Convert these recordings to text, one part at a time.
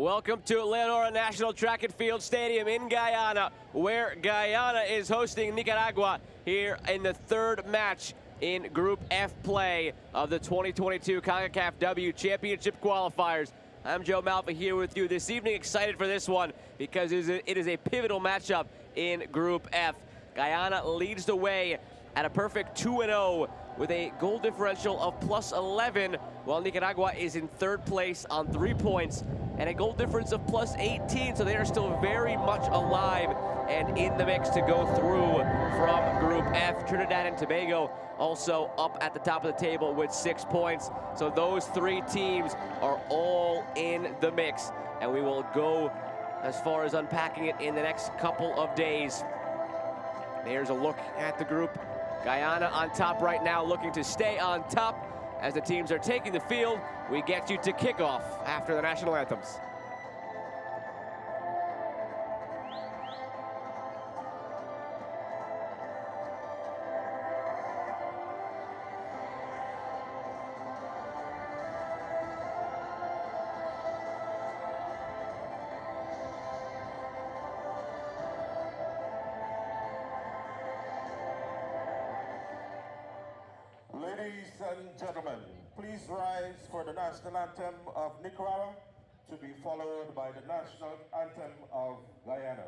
Welcome to Leonora National Track and Field Stadium in Guyana, where Guyana is hosting Nicaragua here in the third match in Group F play of the 2022 ConcacafW Championship Qualifiers. I'm Joe Malfa here with you this evening, excited for this one because it is a pivotal matchup in Group F. Guyana leads the way at a perfect 2-0 with a goal differential of +11, while Nicaragua is in third place on 3 points and a goal difference of +18, so they are still very much alive and in the mix to go through from Group F. Trinidad and Tobago also up at the top of the table with 6 points. So those three teams are all in the mix, and we will go as far as unpacking it in the next couple of days. There's a look at the group. Guyana on top right now, looking to stay on top. As the teams are taking the field, we get you to kickoff after the national anthems. Ladies and gentlemen, please rise for the national anthem of Nicaragua, to be followed by the national anthem of Guyana.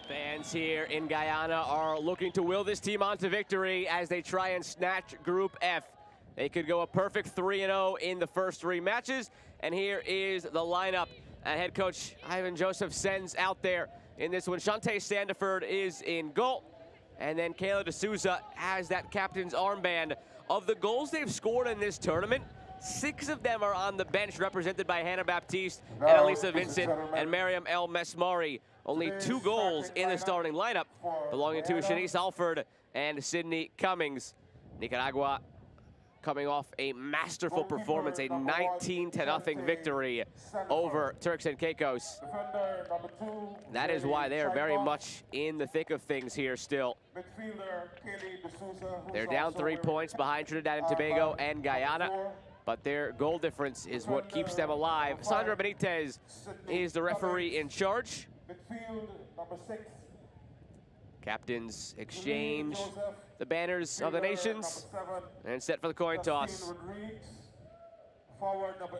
Fans here in Guyana are looking to will this team on to victory as they try and snatch Group F. They could go a perfect 3-0 in the first 3 matches. And here is the lineup. Head coach Ivan Joseph sends out there in this one. Shante Sandiford is in goal. And then Kayla D'Souza has that captain's armband. Of the goals they've scored in this tournament, 6 of them are on the bench, represented by Hannah Baptiste and Elisa Vincent and Mariam El Mesmari. Only 2 goals in the starting lineup, belonging to Shanice Alford and Sydney Cummings. Nicaragua coming off a masterful performance, a 19-0 victory over Turks and Caicos. That is why they are very much in the thick of things here still. They're down 3 points behind Trinidad and Tobago and Guyana, but their goal difference is what keeps them alive. Sandra Benitez is the referee in charge. Midfield, number 6. Captains exchange the banners of the nations and set for the coin toss. Forward, number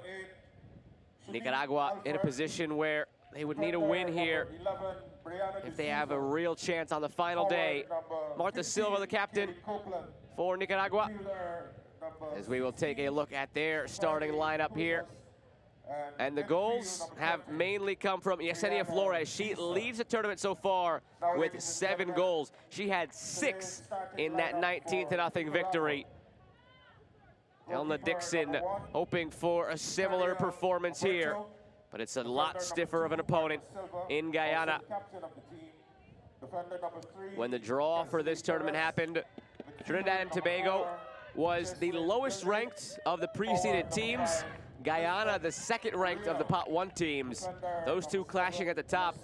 8. Nicaragua in a position where they would need a win here if they have a real chance on the final day. Martha Silva, the captain for Nicaragua, as we will take a look at their starting lineup here. And the goals have mainly come from Yesenia Flores. She leads the tournament so far with 7 goals. She had 6 in that 19-0 victory. Elna Dixon hoping for a similar performance here, but it's a lot stiffer of an opponent in Guyana. When the draw for this tournament happened, Trinidad and Tobago was the lowest ranked of the preceded teams. Guyana, the second ranked of the Pot 1 teams. Those two clashing at the top.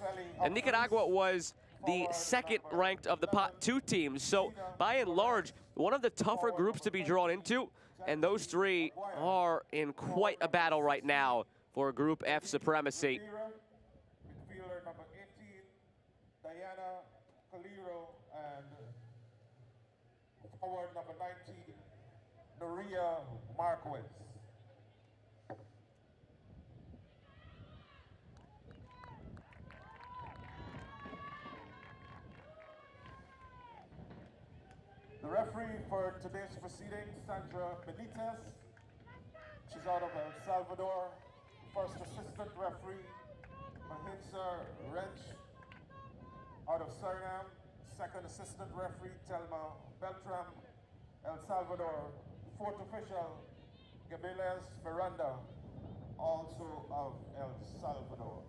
And Nicaragua was the second ranked of the Pot 2 teams. So by and large, one of the tougher groups to be drawn into. And those three are in quite a battle right now for Group F supremacy. Midfielder number 18, Diana Calero, and forward number 19, Noria Marquez. The referee for today's proceedings, Sandra Benitez. She's out of El Salvador. First assistant referee, Mahinsa Wrench, out of Suriname. Second assistant referee, Telma Beltram, El Salvador. Fourth official, Gabeles Ferranda, also of El Salvador.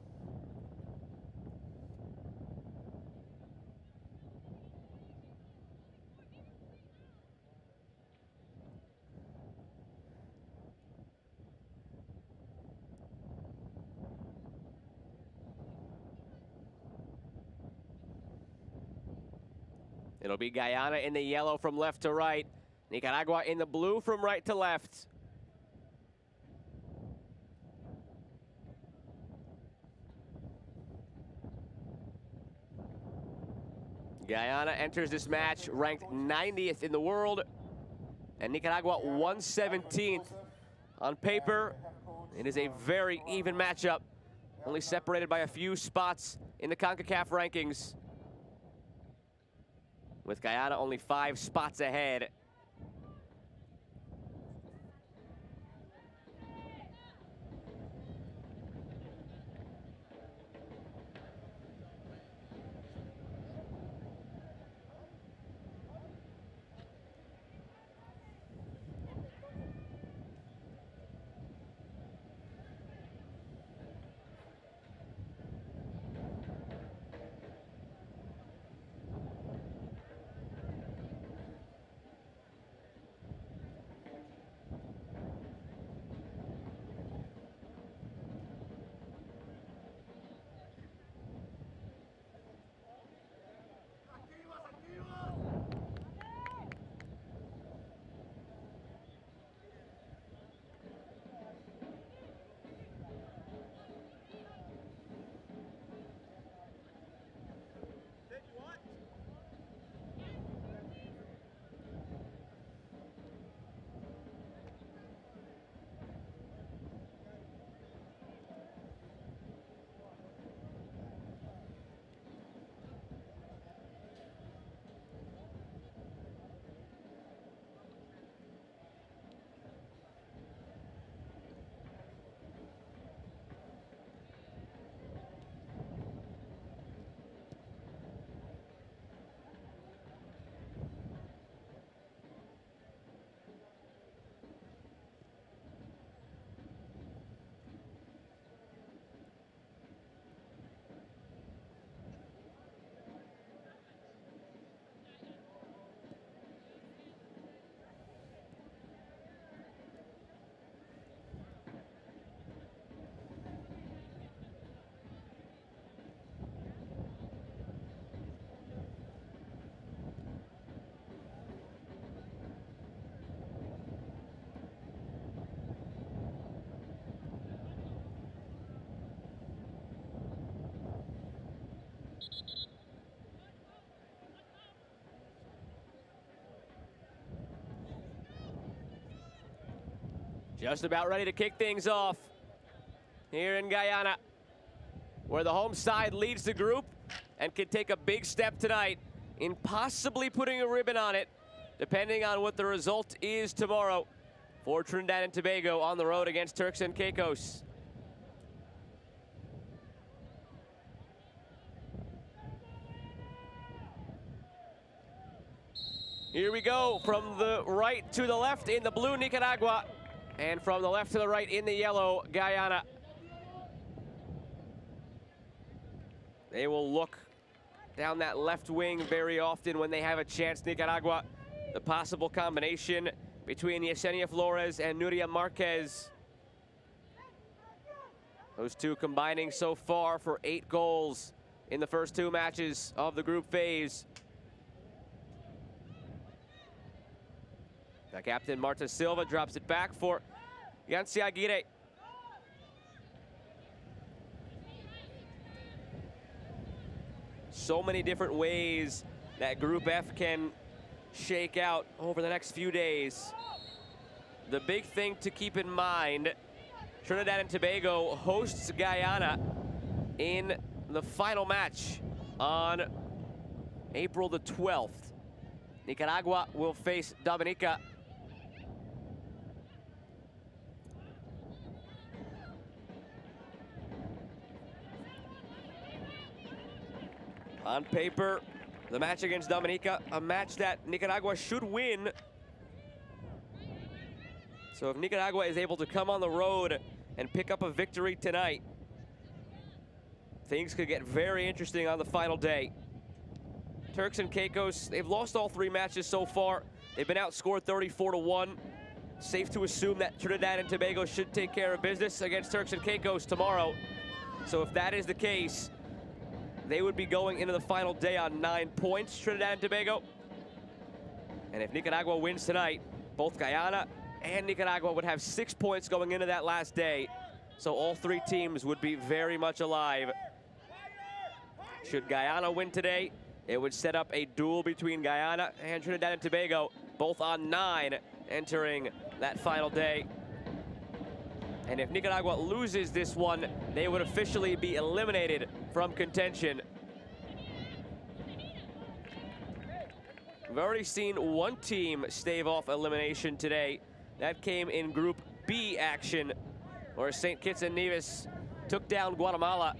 It'll be Guyana in the yellow from left to right. Nicaragua in the blue from right to left. Guyana enters this match ranked 90th in the world, and Nicaragua 117th. On paper, it is a very even matchup, only separated by a few spots in the CONCACAF rankings, with Guyana only 5 spots ahead. Just about ready to kick things off here in Guyana, where the home side leads the group and can take a big step tonight in possibly putting a ribbon on it, depending on what the result is tomorrow for Trinidad and Tobago on the road against Turks and Caicos. Here we go, from the right to the left in the blue, Nicaragua, and from the left to the right in the yellow, Guyana. They will look down that left wing very often when they have a chance. Nicaragua, the possible combination between Yesenia Flores and Nuria Marquez. Those two combining so far for 8 goals in the first 2 matches of the group phase. The captain, Marta Silva, drops it back for Yancy Aguirre. So many different ways that Group F can shake out over the next few days. The big thing to keep in mind, Trinidad and Tobago hosts Guyana in the final match on April the 12th. Nicaragua will face Dominica. On paper, the match against Dominica, a match that Nicaragua should win. So if Nicaragua is able to come on the road and pick up a victory tonight, things could get very interesting on the final day. Turks and Caicos, they've lost all 3 matches so far. They've been outscored 34-1. Safe to assume that Trinidad and Tobago should take care of business against Turks and Caicos tomorrow. So if that is the case, they would be going into the final day on 9 points, Trinidad and Tobago. And if Nicaragua wins tonight, both Guyana and Nicaragua would have 6 points going into that last day. So all 3 teams would be very much alive. Should Guyana win today, it would set up a duel between Guyana and Trinidad and Tobago, both on 9 entering that final day. And if Nicaragua loses this one, they would officially be eliminated from contention. We've already seen one team stave off elimination today. That came in Group B action, where St. Kitts and Nevis took down Guatemala.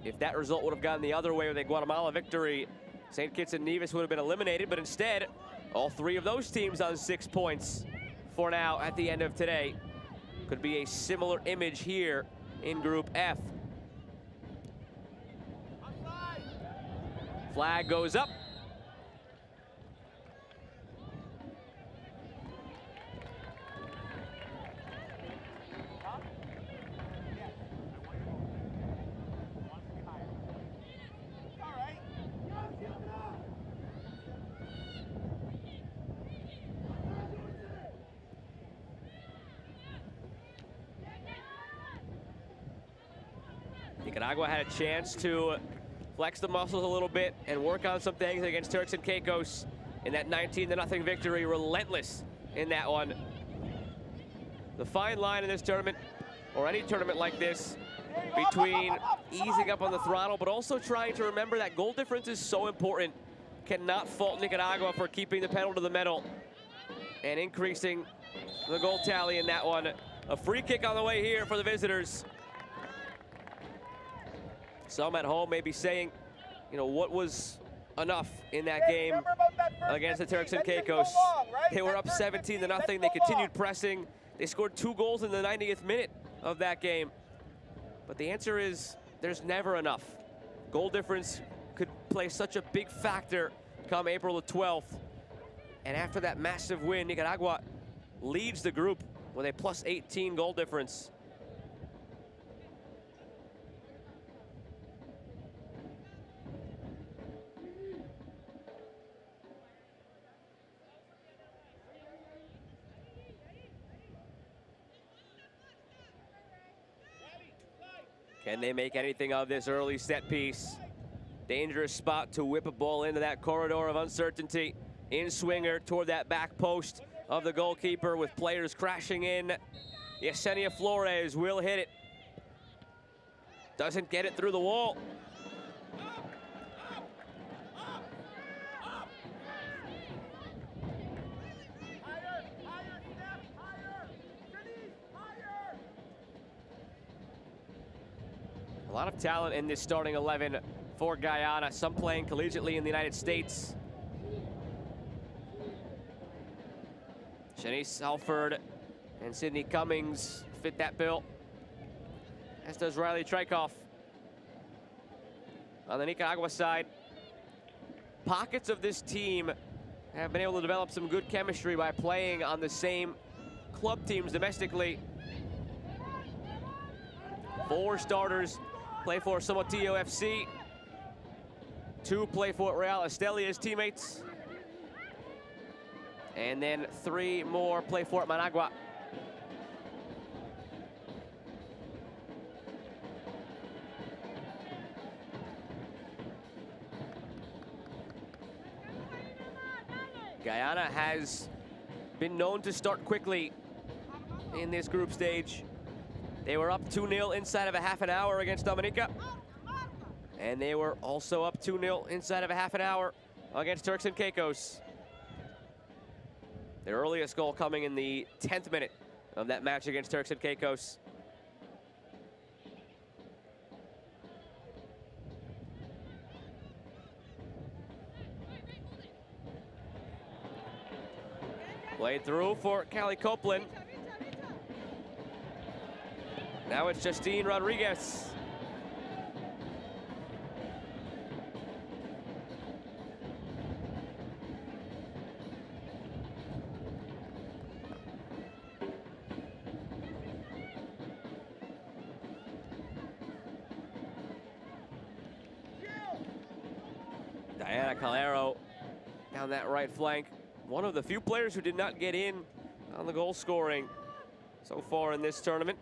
If that result would have gone the other way with a Guatemala victory, St. Kitts and Nevis would have been eliminated, but instead, all 3 of those teams on 6 points for now at the end of today. Could be a similar image here in Group F. Flag goes up. Nicaragua had a chance to flex the muscles a little bit and work on some things against Turks and Caicos in that 19-0 victory. Relentless in that one. The fine line in this tournament, or any tournament like this, between easing up on the throttle, but also trying to remember that goal difference is so important. Cannot fault Nicaragua for keeping the pedal to the metal and increasing the goal tally in that one. A free kick on the way here for the visitors. Some at home may be saying, you know, what was enough in that game against the Turks and Caicos? They were up 17-0. They continued pressing. They scored 2 goals in the 90th minute of that game. But the answer is there's never enough. Goal difference could play such a big factor come April the 12th. And after that massive win, Nicaragua leads the group with a +18 goal difference. Can they make anything of this early set piece? Dangerous spot to whip a ball into that corridor of uncertainty. In swinger toward that back post of the goalkeeper with players crashing in. Yesenia Flores will hit it. Doesn't get it through the wall. A lot of talent in this starting 11 for Guyana, some playing collegiately in the United States. Shanice Halford and Sydney Cummings fit that bill, as does Riley Treikoff. On the Nicaragua side, pockets of this team have been able to develop some good chemistry by playing on the same club teams domestically. 4 starters play for Somotillo FC. 2 play for Real Esteli as teammates. And then 3 more play for Managua. Guyana has been known to start quickly in this group stage. They were up 2-0 inside of a half an hour against Dominica. And they were also up 2-0 inside of a half an hour against Turks and Caicos. Their earliest goal coming in the 10th minute of that match against Turks and Caicos. Played through for Callie Copeland. Now it's Justine Rodriguez. Diana Calero down that right flank. One of the few players who did not get in on the goal scoring so far in this tournament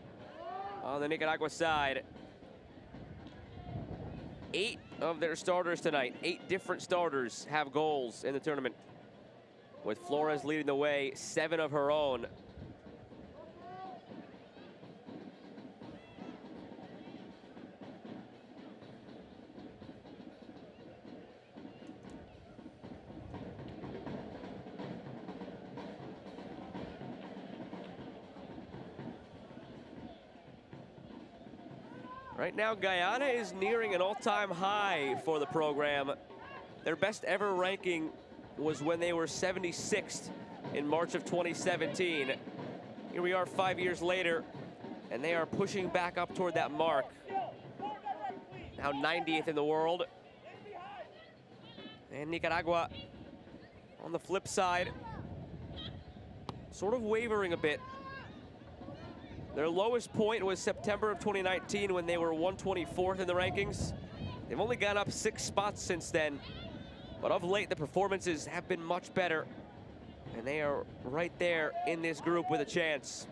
on the Nicaragua side. 8 of their starters tonight, 8 different starters have goals in the tournament, with Flores leading the way, 7 of her own. Right now, Guyana is nearing an all-time high for the program. Their best ever ranking was when they were 76th in March of 2017. Here we are 5 years later, and they are pushing back up toward that mark. Now 90th in the world. And Nicaragua, on the flip side, sort of wavering a bit. Their lowest point was September of 2019 when they were 124th in the rankings. They've only gone up 6 spots since then, but of late the performances have been much better, and they are right there in this group with a chance.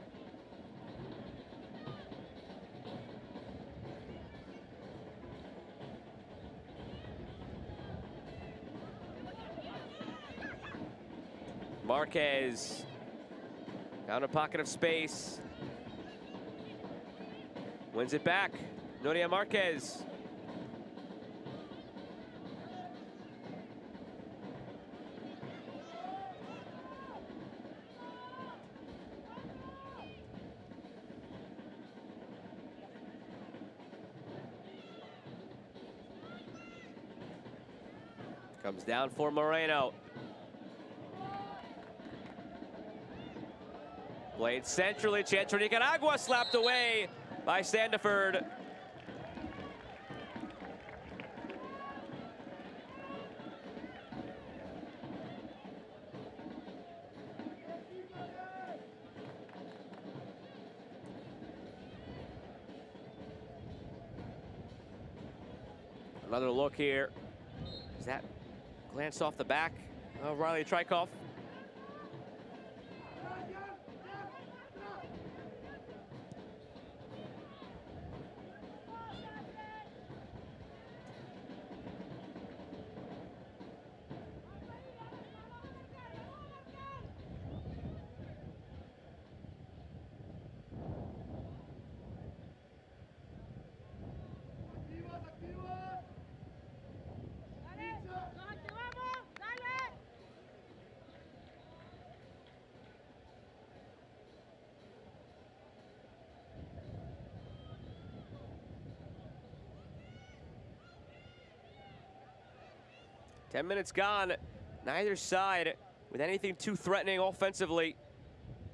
Marquez found a pocket of space. Wins it back, Nuria Marquez. Comes down for Moreno. Played centrally, chance for Nicaragua, slapped away by Sandiford. Another look here. Is that glance off the back of Riley Trikoff? Ten minutes gone, neither side with anything too threatening offensively.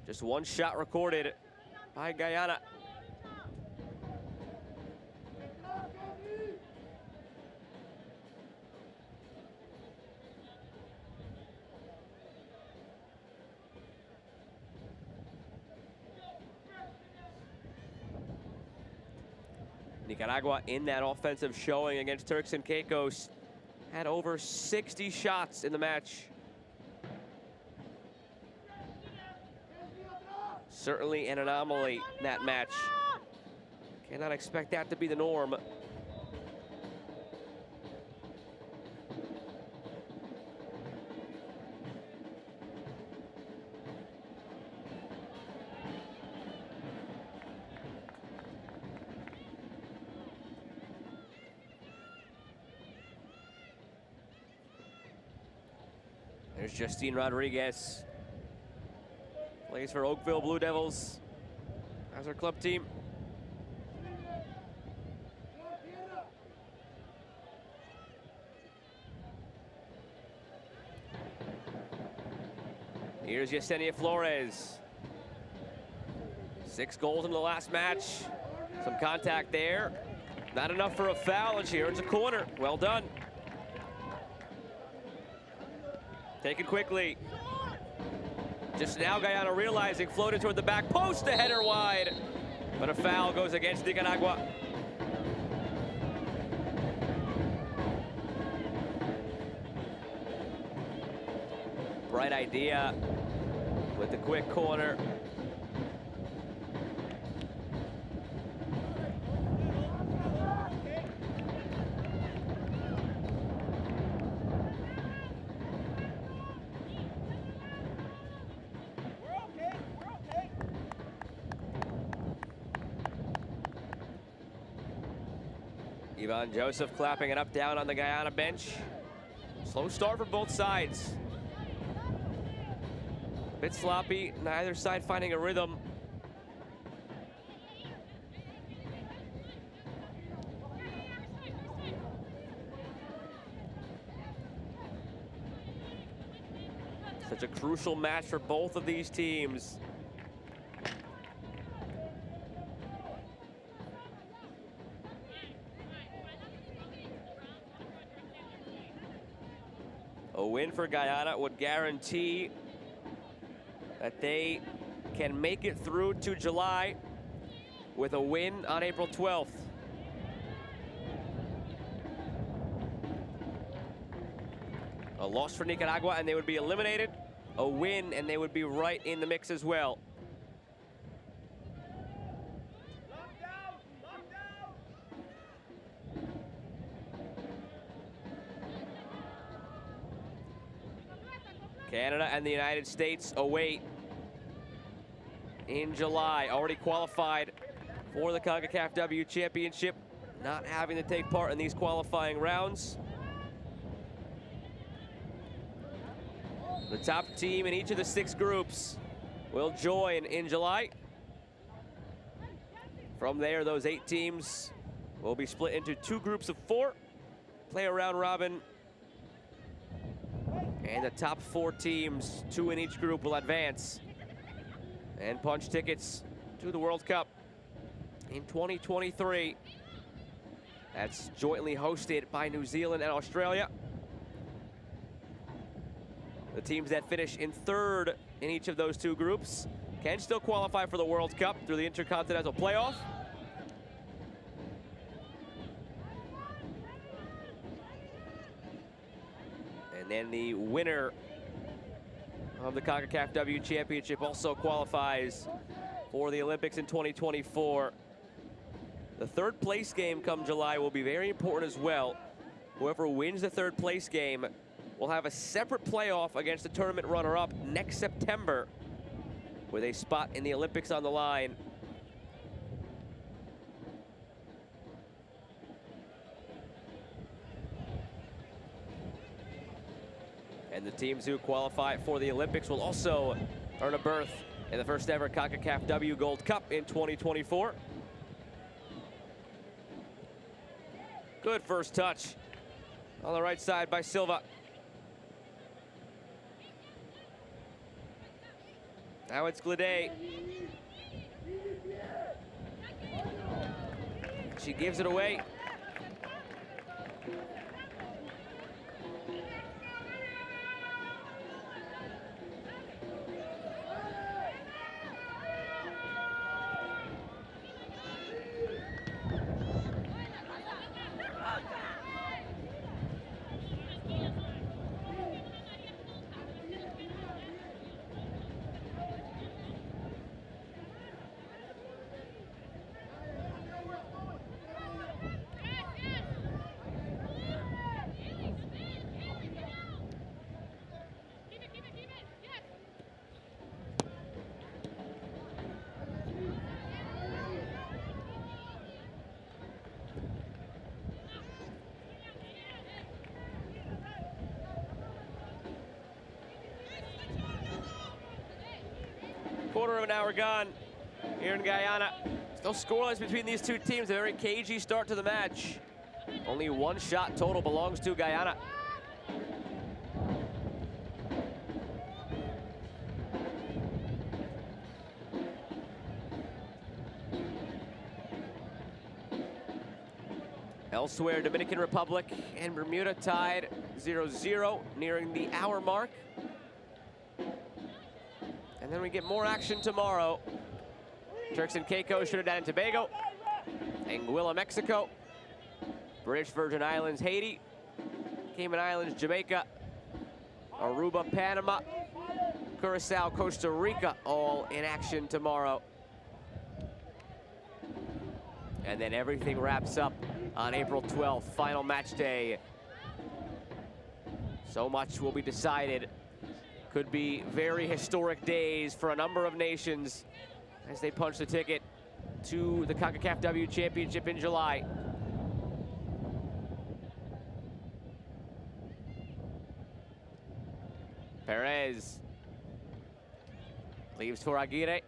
Just one shot recorded by Guyana. Nicaragua in that offensive showing against Turks and Caicos had over 60 shots in the match. Certainly an anomaly in that match. Cannot expect that to be the norm. There's Justine Rodriguez. Plays for Oakville Blue Devils as her club team. Here's Yesenia Flores. 6 goals in the last match. Some contact there. Not enough for a foul, and she earns a corner. Well done. Taken quickly. Just now, Guyana realizing, floated toward the back post, the header wide. But a foul goes against Nicaragua. Bright idea with the quick corner. Ivan Joseph clapping it up down on the Guyana bench. Slow start for both sides. A bit sloppy, neither side finding a rhythm. Such a crucial match for both of these teams. A win for Guyana would guarantee that they can make it through to July with a win on April 12th. A loss for Nicaragua and they would be eliminated. A win and they would be right in the mix as well. Canada and the United States await in July. Already qualified for the ConcacafW Championship, not having to take part in these qualifying rounds. The top team in each of the 6 groups will join in July. From there, those 8 teams will be split into 2 groups of 4, play a round robin. And the top 4 teams, 2 in each group, will advance and punch tickets to the World Cup in 2023. That's jointly hosted by New Zealand and Australia. The teams that finish in 3rd in each of those 2 groups can still qualify for the World Cup through the Intercontinental Playoff. And then the winner of the CONCACAFW Championship also qualifies for the Olympics in 2024. The 3rd place game come July will be very important as well. Whoever wins the 3rd place game will have a separate playoff against the tournament runner-up next September with a spot in the Olympics on the line. And the teams who qualify for the Olympics will also earn a berth in the first ever CONCACAFW Gold Cup in 2024. Good first touch on the right side by Silva. Now it's Glade. She gives it away. Quarter of an hour gone here in Guyana. Still scoreless between these two teams. A very cagey start to the match. Only one shot total belongs to Guyana. Elsewhere, Dominican Republic and Bermuda tied 0-0, nearing the hour mark. And then we get more action tomorrow. Turks and Caicos, Trinidad and Tobago, Anguilla, Mexico, British Virgin Islands, Haiti, Cayman Islands, Jamaica, Aruba, Panama, Curacao, Costa Rica, all in action tomorrow. And then everything wraps up on April 12th, final match day. So much will be decided. Could be very historic days for a number of nations as they punch the ticket to the ConcacafW Championship in July. Perez leaves for Aguirre.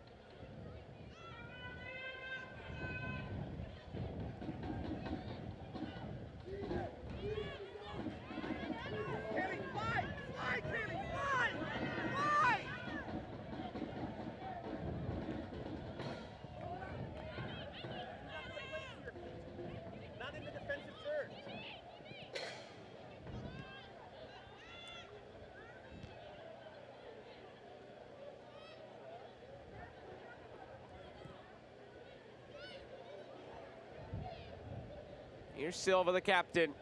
Here's Silva, the captain.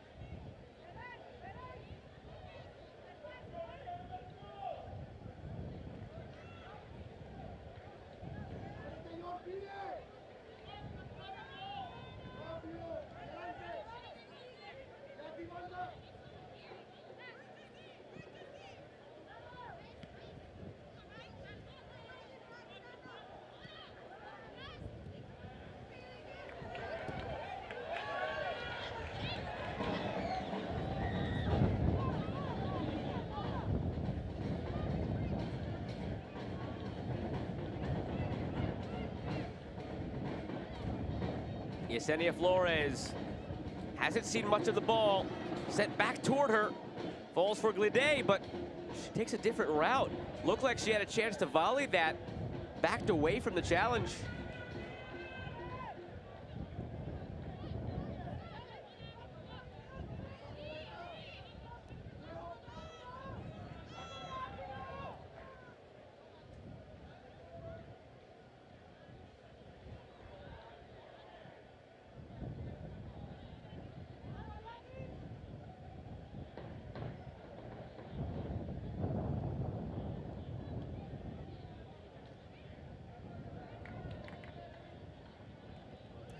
Yesenia Flores hasn't seen much of the ball. Sent back toward her. Falls for Glide, but she takes a different route. Looked like she had a chance to volley that. Backed away from the challenge.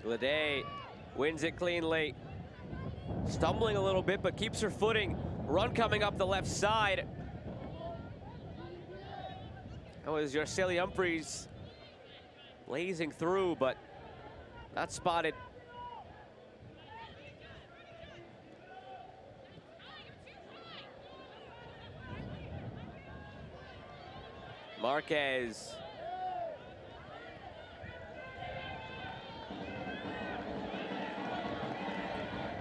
Glade wins it cleanly. Stumbling a little bit, but keeps her footing. Run coming up the left side. That was Yarceli Humphreys blazing through, but not spotted. Marquez.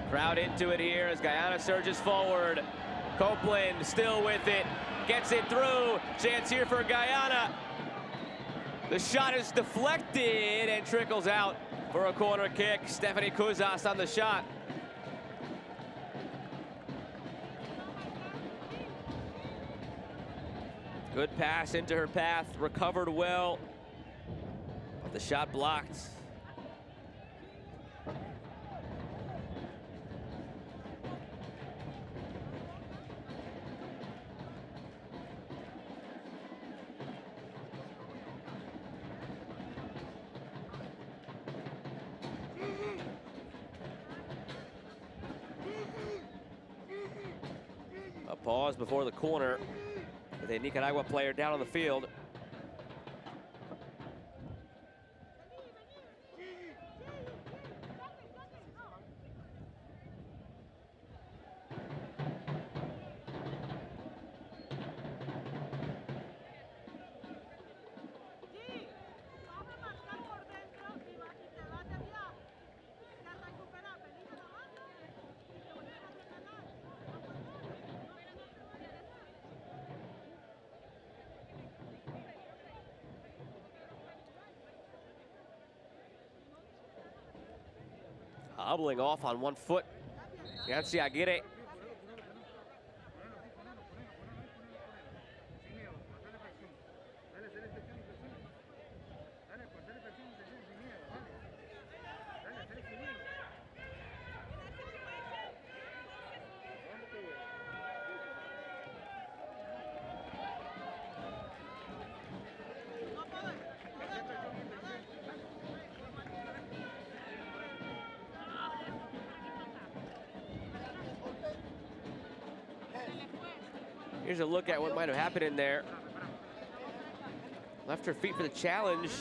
Crowd into it here as Guyana surges forward. Copeland still with it, gets it through. Chance here for Guyana. The shot is deflected and trickles out for a corner kick. Stephanie Kuzas on the shot. Good pass into her path, recovered well, but the shot blocked. A pause before the corner with a Nicaragua player down on the field. Hobbling off on one foot. Yancy Aguirre. Here's a look at what might have happened in there. Left her feet for the challenge.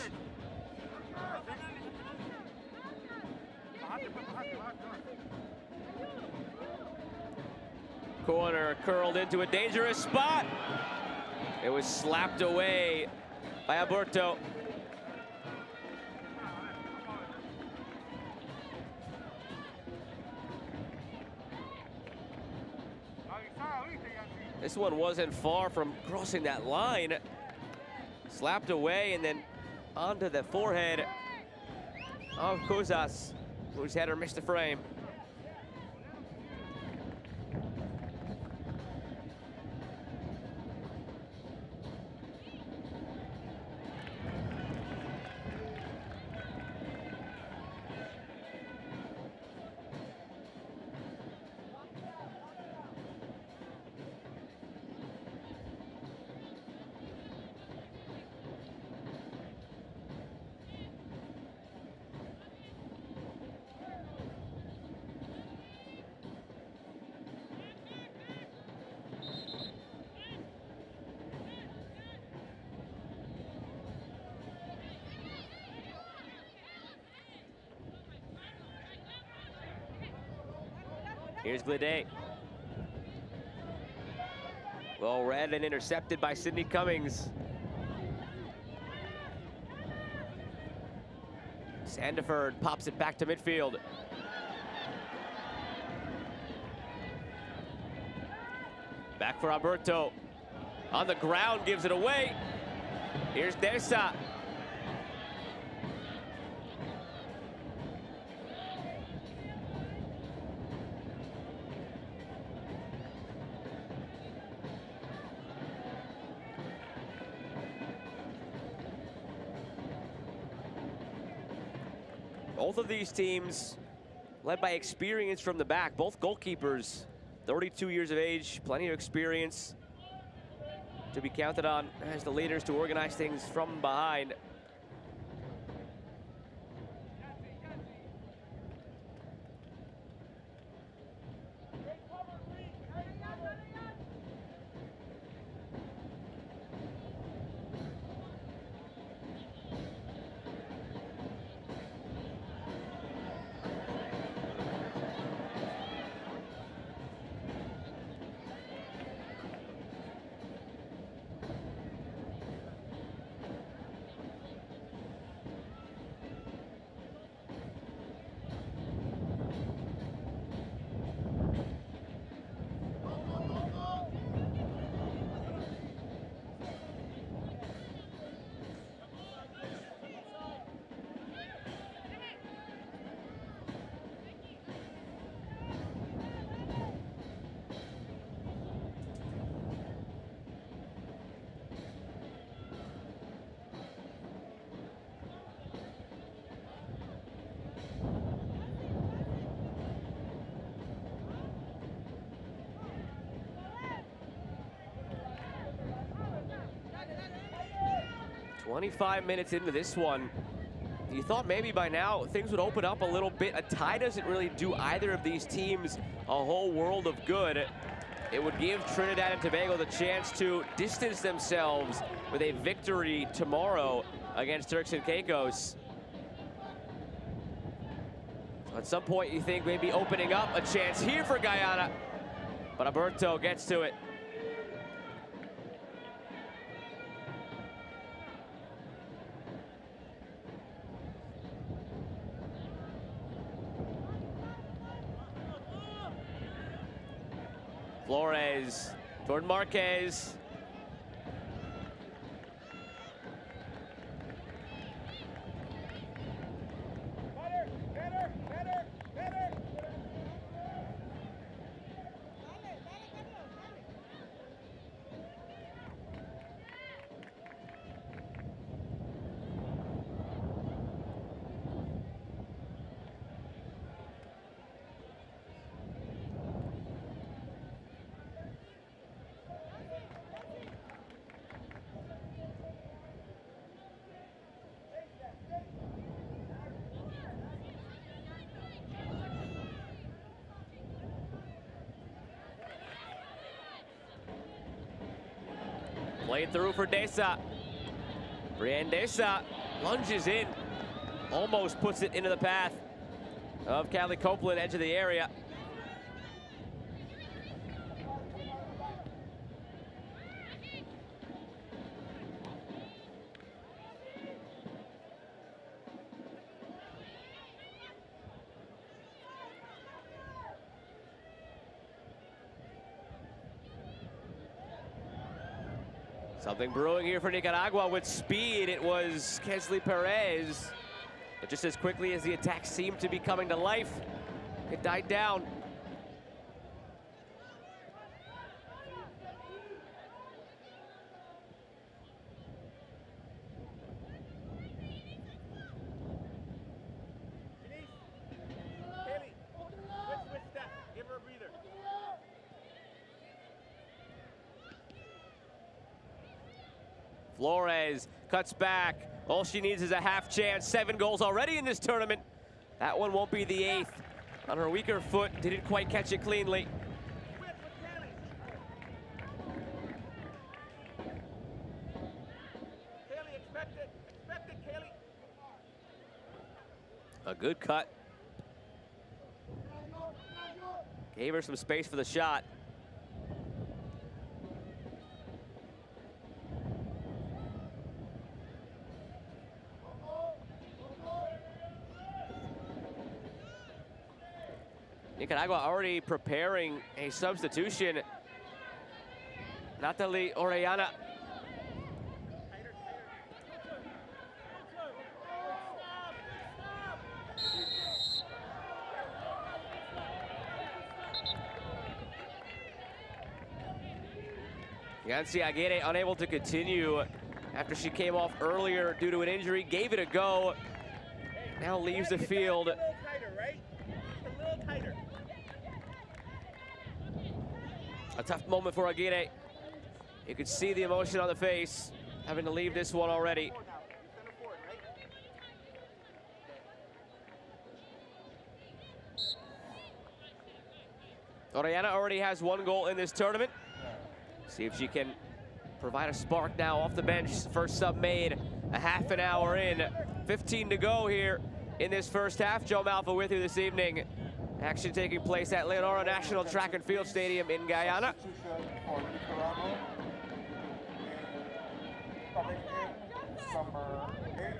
Corner curled into a dangerous spot. It was slapped away by Alberto. This one wasn't far from crossing that line. Slapped away and then onto the forehead of Kozas, whose header missed the frame. Here's Glade. Well read and intercepted by Sydney Cummings. Sandiford pops it back to midfield. Back for Alberto. On the ground, gives it away. Here's Deza. Both of these teams led by experience from the back. Both goalkeepers, 32 years of age, plenty of experience to be counted on as the leaders to organize things from behind. "25 minutes into this one, you thought maybe by now things would open up a little bit. A tie doesn't really do either of these teams a whole world of good. It would give Trinidad and Tobago the chance to distance themselves with a victory tomorrow against Turks and Caicos. At some point you think maybe opening up a chance here for Guyana, but Alberto gets to it. Flores toward Marquez. Played through for Desa. Brienne Desa lunges in. Almost puts it into the path of Callie Copeland, edge of the area. Something brewing here for Nicaragua with speed. It was Kesley Perez. But just as quickly as the attack seemed to be coming to life, it died down. Flores cuts back. All she needs is a half chance. 7 goals already in this tournament. That one won't be the 8th. On her weaker foot, didn't quite catch it cleanly. A good cut. Gave her some space for the shot. Nicaragua already preparing a substitution. Natalie Orellana. Yancy Aguirre unable to continue after she came off earlier due to an injury. Gave it a go. Now leaves the field. A tough moment for Aguirre. You could see the emotion on the face, having to leave this one already. Orellana already has 1 goal in this tournament. See if she can provide a spark now off the bench. First sub made a half an hour in. 15 to go here in this first half. Joe Malfa with you this evening. Action taking place at Leonora National Track and Field Stadium in Guyana. For Nicaragua. Coming in, number 8.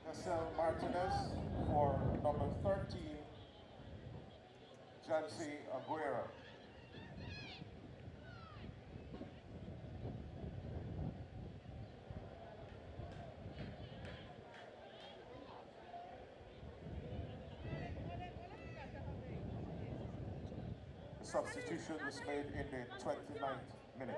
Marcel Martinez. For number 13, Jancy Aguirre. Substitution was made in the 29th minute.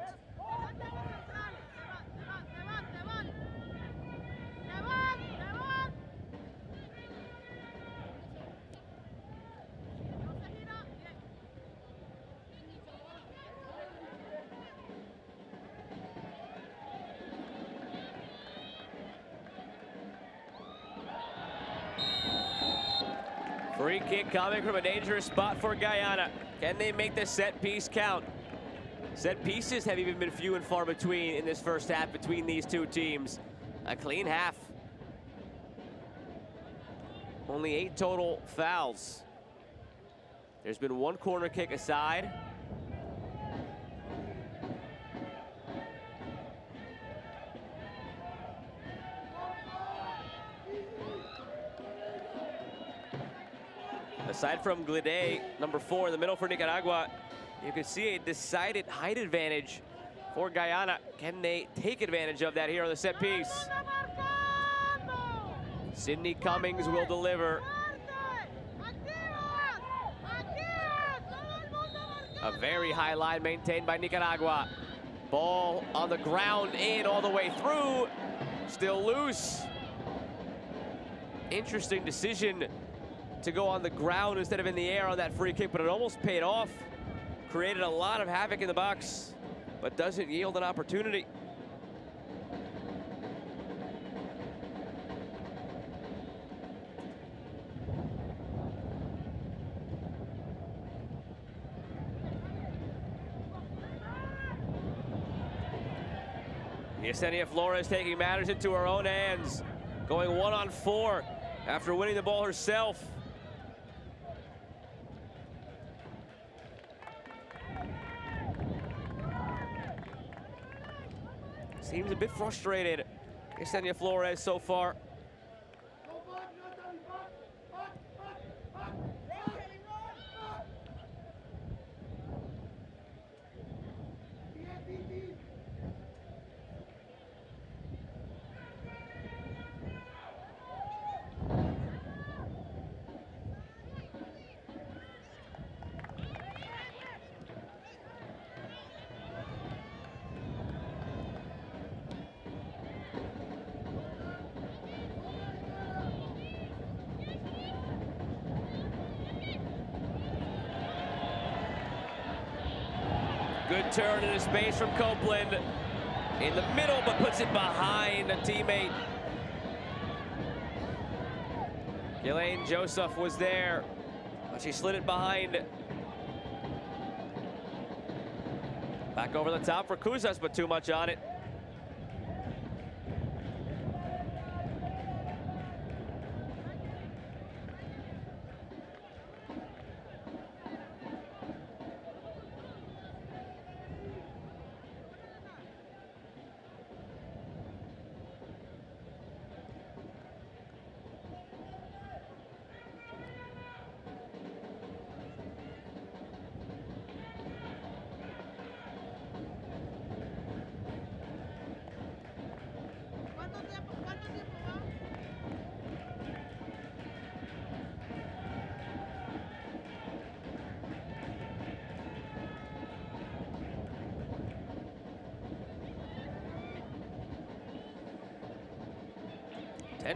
Free kick coming from a dangerous spot for Guyana. Can they make the set piece count? Set pieces have even been few and far between in this first half between these two teams. A clean half. Only 8 total fouls. There's been 1 corner kick aside. Aside from Glide, number 4 in the middle for Nicaragua, you can see a decided height advantage for Guyana. Can they take advantage of that here on the set piece? Sydney Cummings will deliver. A very high line maintained by Nicaragua. Ball on the ground, in all the way through. Still loose. Interesting decision to go on the ground instead of in the air on that free kick, but it almost paid off. Created a lot of havoc in the box, but doesn't yield an opportunity. Yesenia Flores taking matters into her own hands, going 1-on-4 after winning the ball herself. Seems a bit frustrated, Yesenia Flores so far. Good turn into space from Copeland. In the middle, but puts it behind a teammate. Ghislaine Joseph was there, but she slid it behind. Back over the top for Kuzas, but too much on it.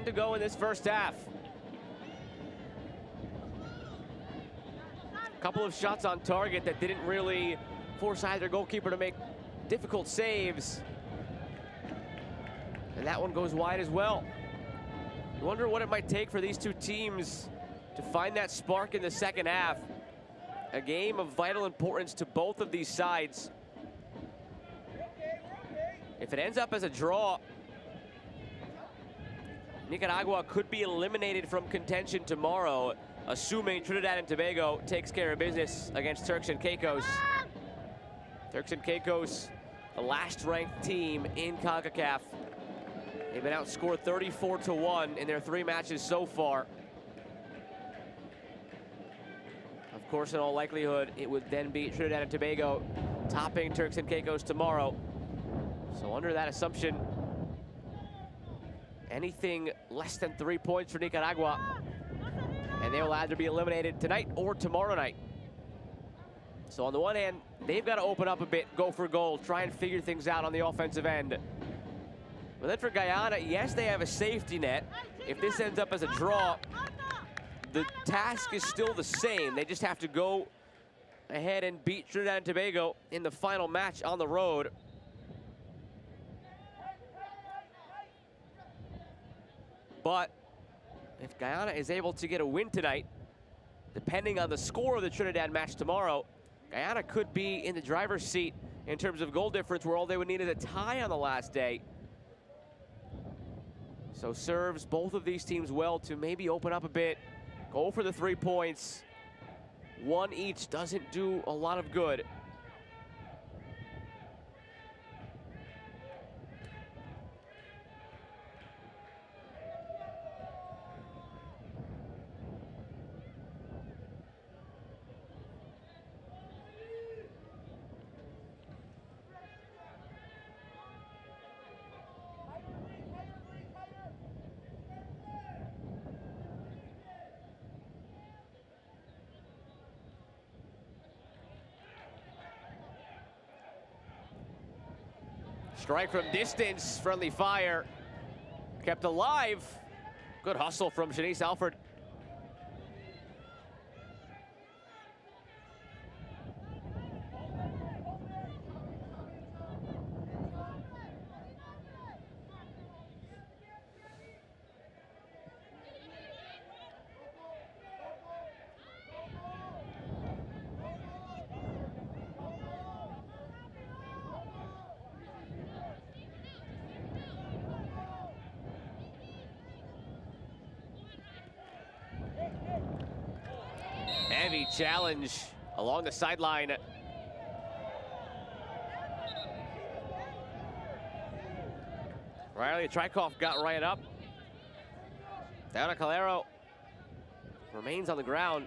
To go in this first half. A couple of shots on target that didn't really force either goalkeeper to make difficult saves. And that one goes wide as well. You wonder what it might take for these two teams to find that spark in the second half. A game of vital importance to both of these sides. If it ends up as a draw, Nicaragua could be eliminated from contention tomorrow, assuming Trinidad and Tobago takes care of business against Turks and Caicos. Turks and Caicos, the last ranked team in CONCACAF. They've been outscored 34-1 in their 3 matches so far. Of course, in all likelihood, it would then be Trinidad and Tobago topping Turks and Caicos tomorrow. So under that assumption, anything less than 3 points for Nicaragua, and they will either be eliminated tonight or tomorrow night. So on the one hand, they've got to open up a bit, go for goal, try and figure things out on the offensive end. But then for Guyana, yes, they have a safety net. If this ends up as a draw, the task is still the same. They just have to go ahead and beat Trinidad and Tobago in the final match on the road. But if Guyana is able to get a win tonight, depending on the score of the Trinidad match tomorrow, Guyana could be in the driver's seat in terms of goal difference, where all they would need is a tie on the last day. So serves both of these teams well to maybe open up a bit, go for the 3 points. One each doesn't do a lot of good. Strike from distance, friendly fire. Kept alive. Good hustle from Shanice Alford. heavy challenge along the sideline. Riley Trikoff got right up. Down to Calero. Remains on the ground.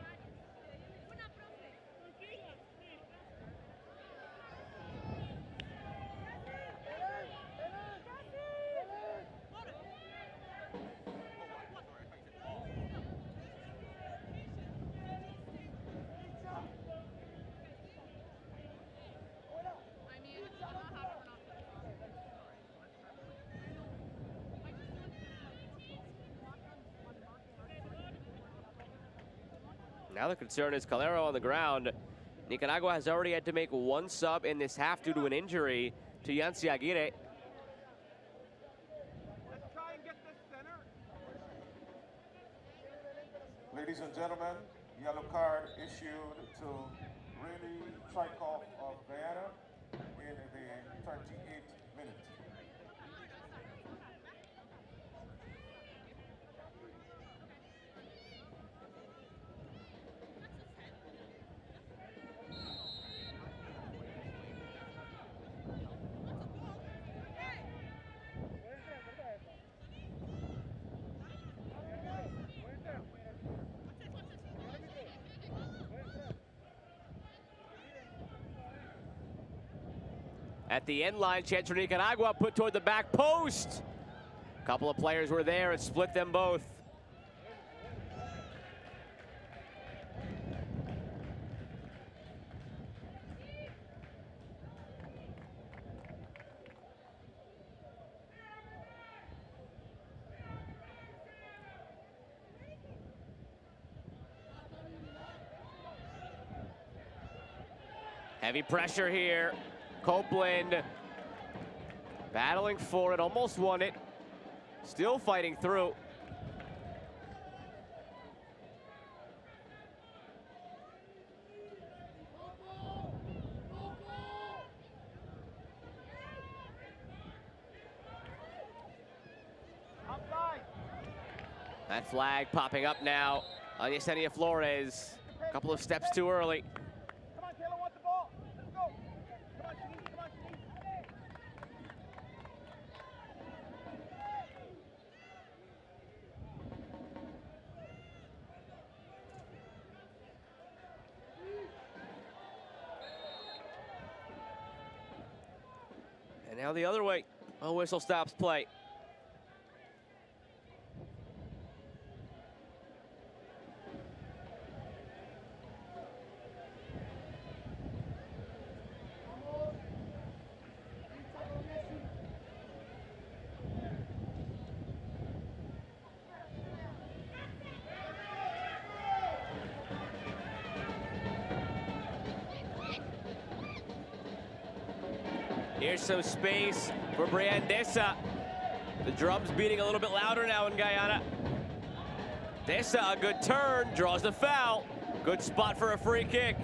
Now the concern is Calero on the ground. Nicaragua has already had to make one sub in this half due to an injury to Yancy Aguirre. Let's try and get this center. Ladies and gentlemen, yellow card issued to Really Trikoff of Guyana in the 38th minute. At the end line, chance for Nicaragua, put toward the back post. A couple of players were there and split them both. Heavy pressure here. Copeland battling for it, almost won it. Still fighting through. That flag popping up now on Yesenia Flores. A couple of steps too early. And now the other way. A whistle stops play. Here's some space for Brian Dessa. The drums beating a little bit louder now in Guyana. Dessa, a good turn, draws the foul. Good spot for a free kick.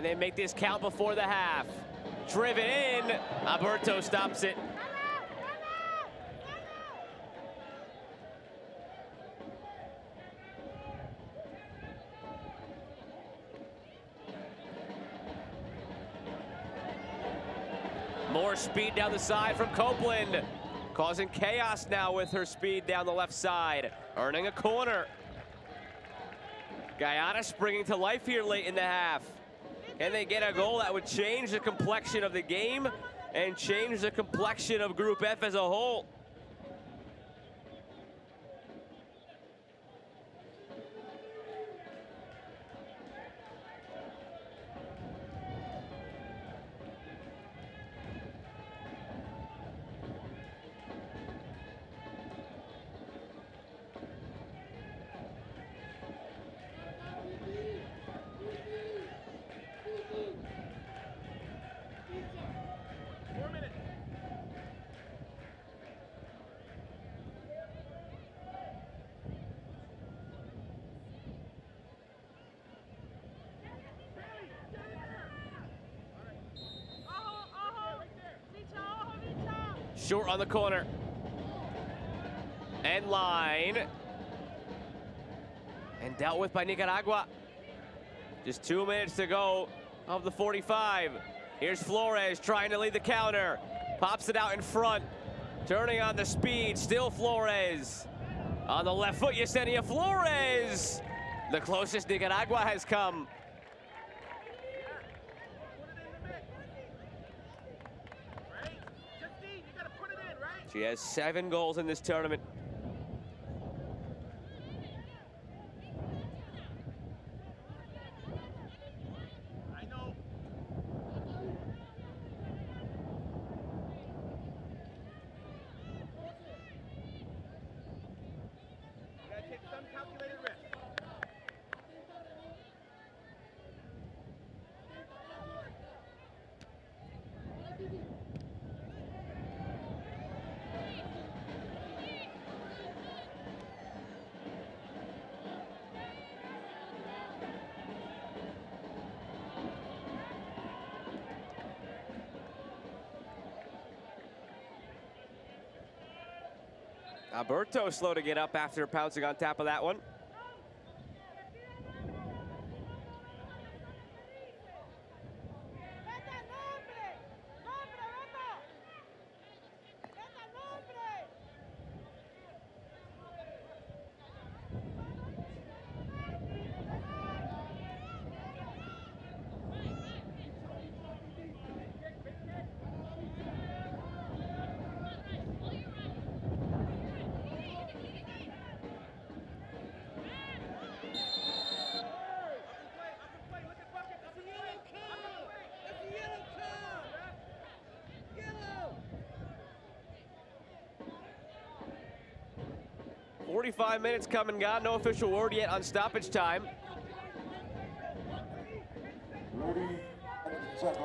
Can they make this count before the half? Driven in, Alberto stops it. More speed down the side from Copeland, causing chaos now with her speed down the left side, earning a corner. Guyana springing to life here late in the half. Can they get a goal that would change the complexion of the game? and change the complexion of Group F as a whole. Short on the corner. And line. And dealt with by Nicaragua. Just 2 minutes to go of the 45. Here's Flores trying to lead the counter. Pops it out in front. Turning on the speed. Still Flores. On the left foot, Yesenia Flores. The closest Nicaragua has come. She has 7 goals in this tournament. I know. You gotta take some calculated risk. Alberto slow to get up after pouncing on top of that one. Look at bucket. That's a yellow card. That's a yellow card. Yellow. 45 minutes come and gone. No official word yet on stoppage time.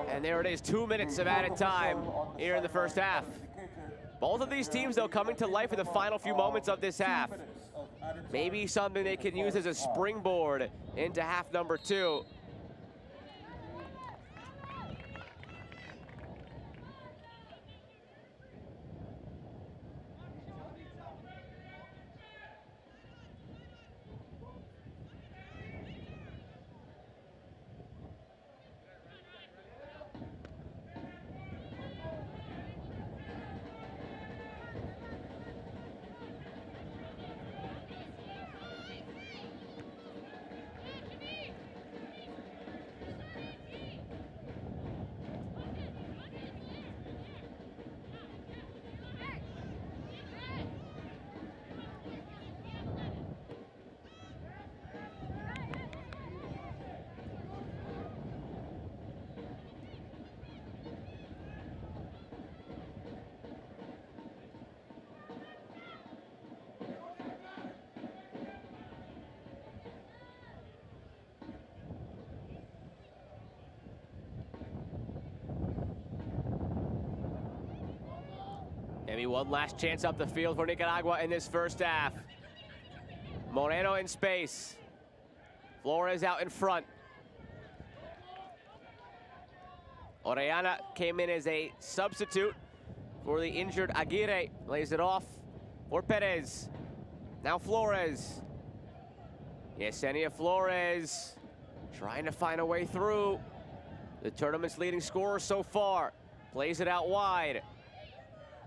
And there it is, 2 minutes of added time here in the first half. Both of these teams, though, coming to life in the final few moments of this half. Maybe something they can use as a springboard into half number 2. Maybe one last chance up the field for Nicaragua in this first half. Moreno in space. Flores out in front. Orellana came in as a substitute for the injured Aguirre. Lays it off for Perez. Now Flores. Yesenia Flores trying to find a way through. The tournament's leading scorer so far. Plays it out wide.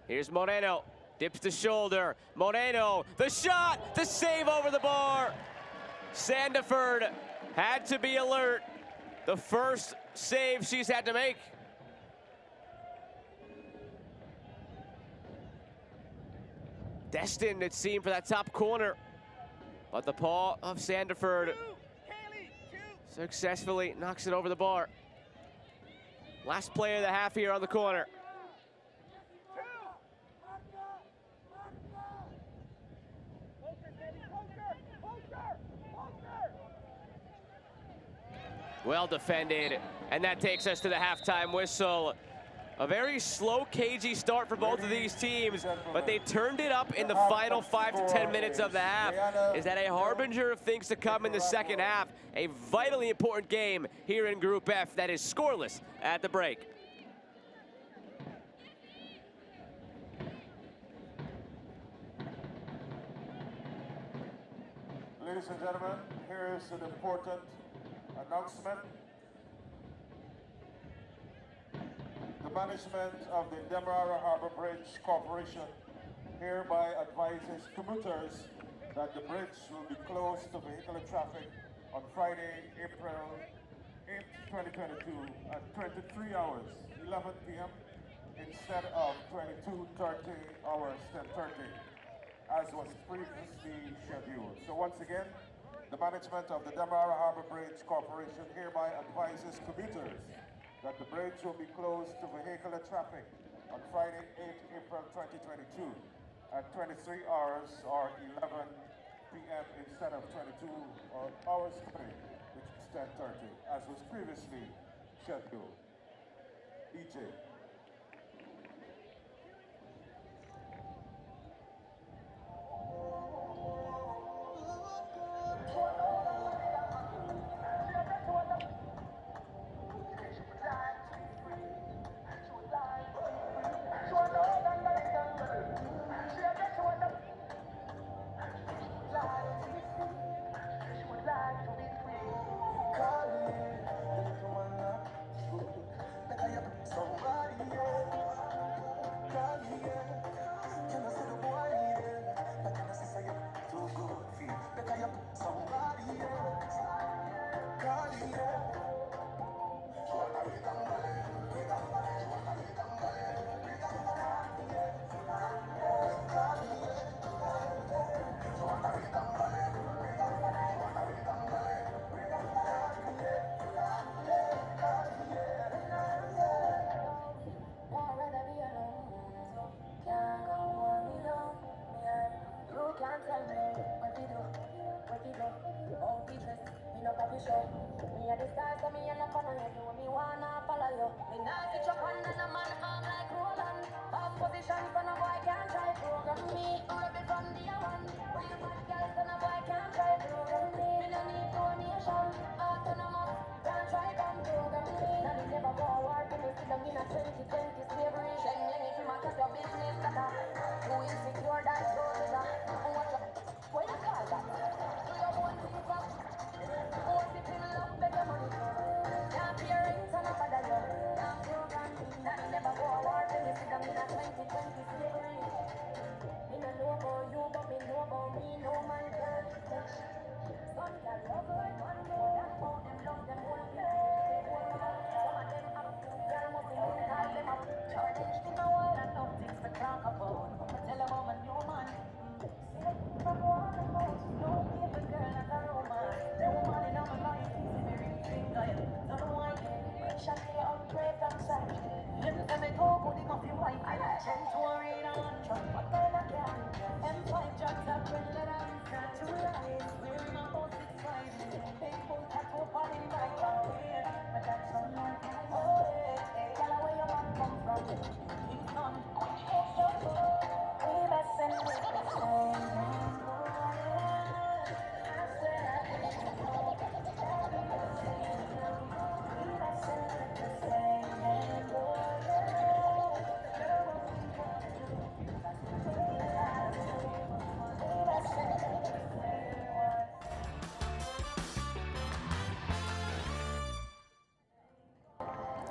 Here's Moreno, dips the shoulder. Moreno, the shot, the save over the bar. Sandiford had to be alert. The first save she's had to make. destined, it seemed, for that top corner. But the paw of Sandiford successfully knocks it over the bar. Last play of the half here on the corner. Well defended, and that takes us to the halftime whistle. A very slow, cagey start for both of these teams, but they turned it up in the final 5 to 10 minutes of the half. Is that a harbinger of things to come in the second half? A vitally important game here in Group F that is scoreless at the break. Ladies and gentlemen, here is an important announcement. The management of the Demerara Harbor Bridge Corporation hereby advises commuters that the bridge will be closed to vehicular traffic on Friday, April 8, 2022 at 23 hours, 11 p.m. instead of 22:30 hours, 10:30, as was previously scheduled. So once again, the management of the Demerara Harbor Bridge Corporation hereby advises commuters that the bridge will be closed to vehicular traffic on Friday, 8 April 2022 at 23 hours or 11 p.m. instead of 22 hours 30, which is 10:30, as was previously scheduled. EJ.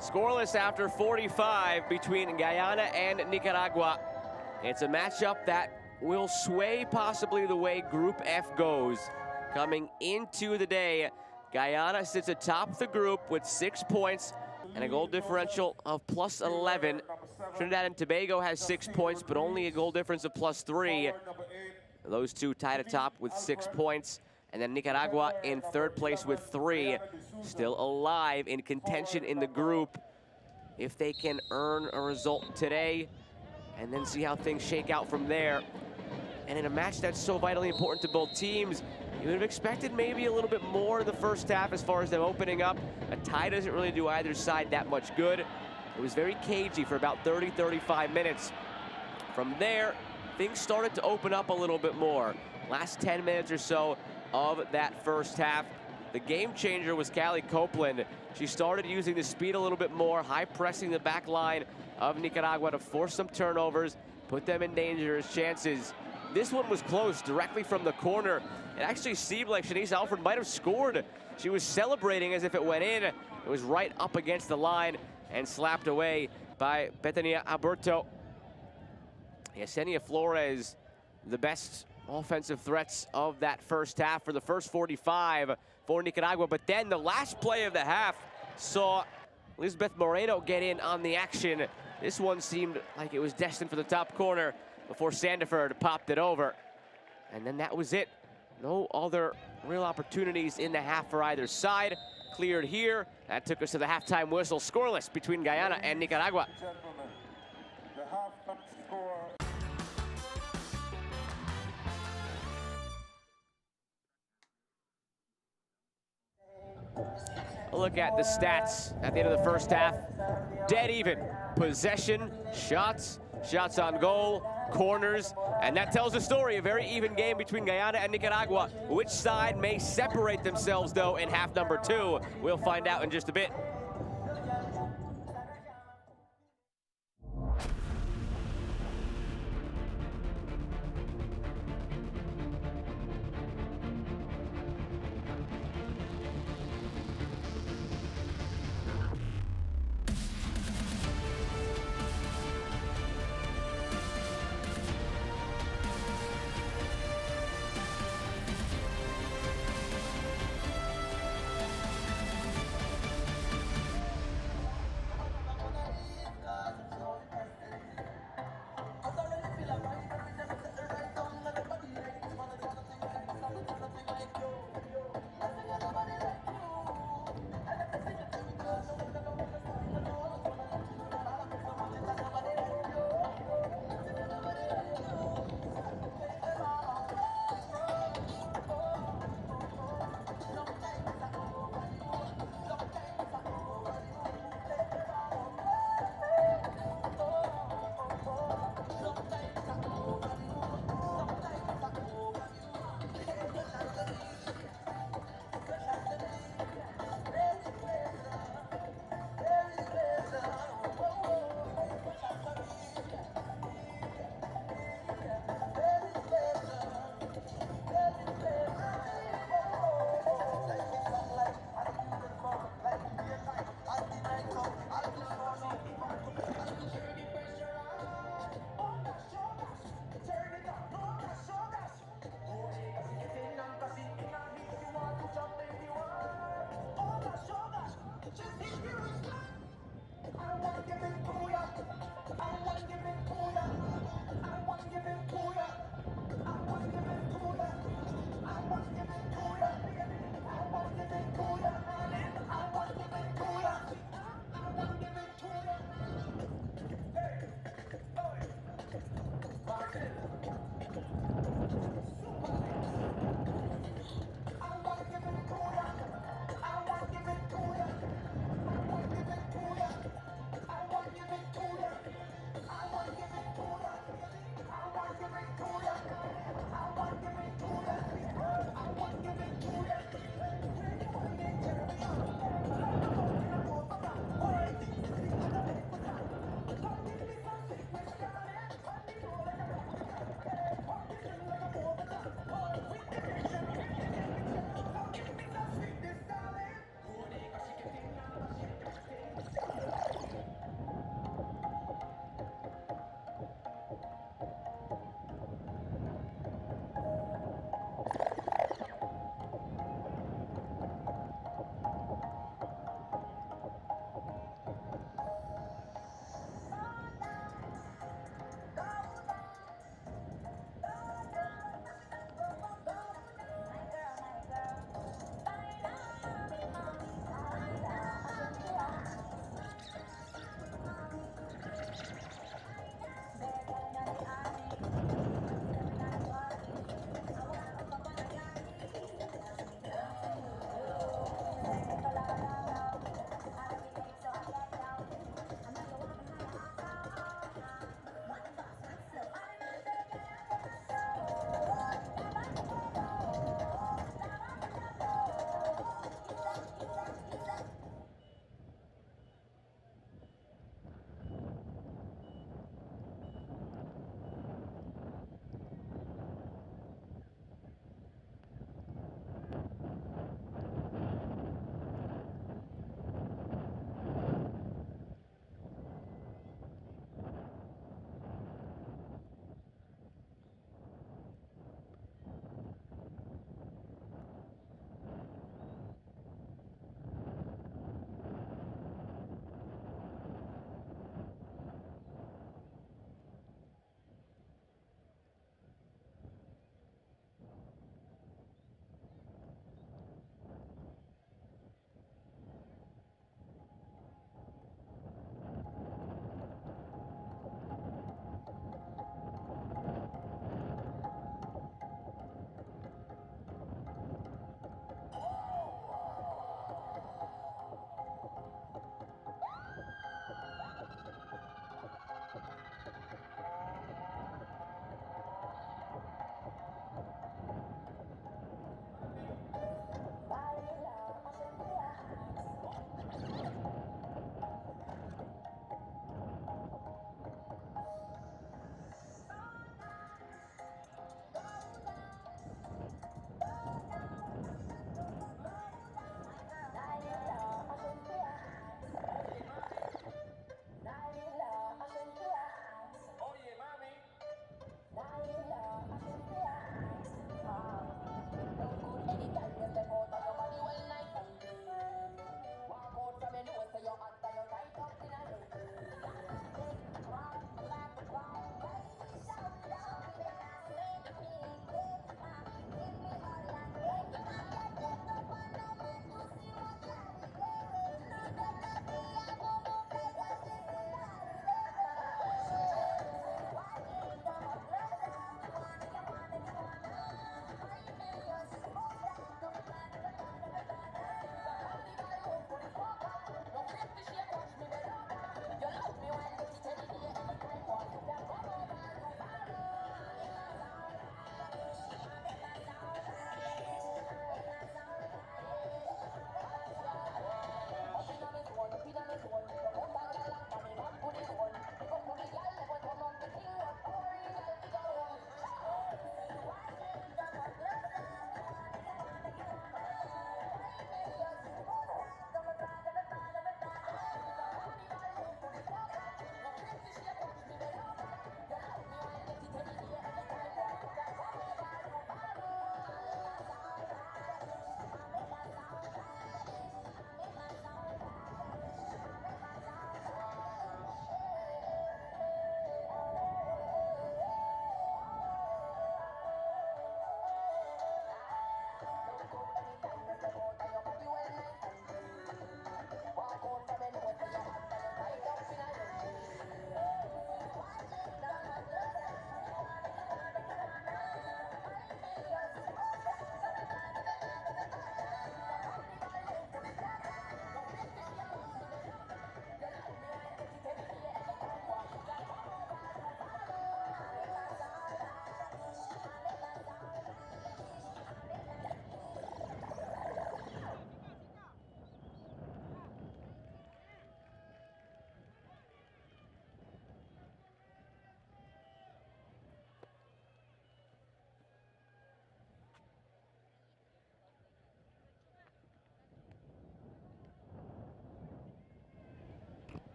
Scoreless after 45 between Guyana and Nicaragua. It's a matchup that will sway possibly the way Group F goes. Coming into the day, Guyana sits atop the group with 6 points. and a goal differential of plus 11. Trinidad and Tobago has 6 points, but only a goal difference of plus 3. Those two tied atop with 6 points. And then Nicaragua in third place with 3, still alive in contention in the group. If they can earn a result today, and then see how things shake out from there. And in a match that's so vitally important to both teams, you would have expected maybe a little bit more in the first half as far as them opening up. A tie doesn't really do either side that much good. It was very cagey for about 30, 35 minutes. From there, things started to open up a little bit more. Last 10 minutes or so of that first half, the game changer was Callie Copeland. She started using the speed a little bit more, high pressing the back line of Nicaragua to force some turnovers, put them in dangerous chances. This one was close, directly from the corner. It actually seemed like Shanice Alford might have scored. She was celebrating as if it went in. It was right up against the line and slapped away by Betania Alberto. Yesenia Flores, the best offensive threats of that first half for the first 45 for Nicaragua. But then the last play of the half saw Elizabeth Moreno get in on the action. This one seemed like it was destined for the top corner before Sandiford popped it over. And then that was it. No other real opportunities in the half for either side. Cleared here. That took us to the halftime whistle. Scoreless between Guyana and Nicaragua. Gentlemen, the halftime score. A look at the stats at the end of the first half. Dead even. Possession, shots, shots on goal, corners, and that tells the story. A very even game between Guyana and Nicaragua. Which side may separate themselves, though, in half number 2? We'll find out in just a bit.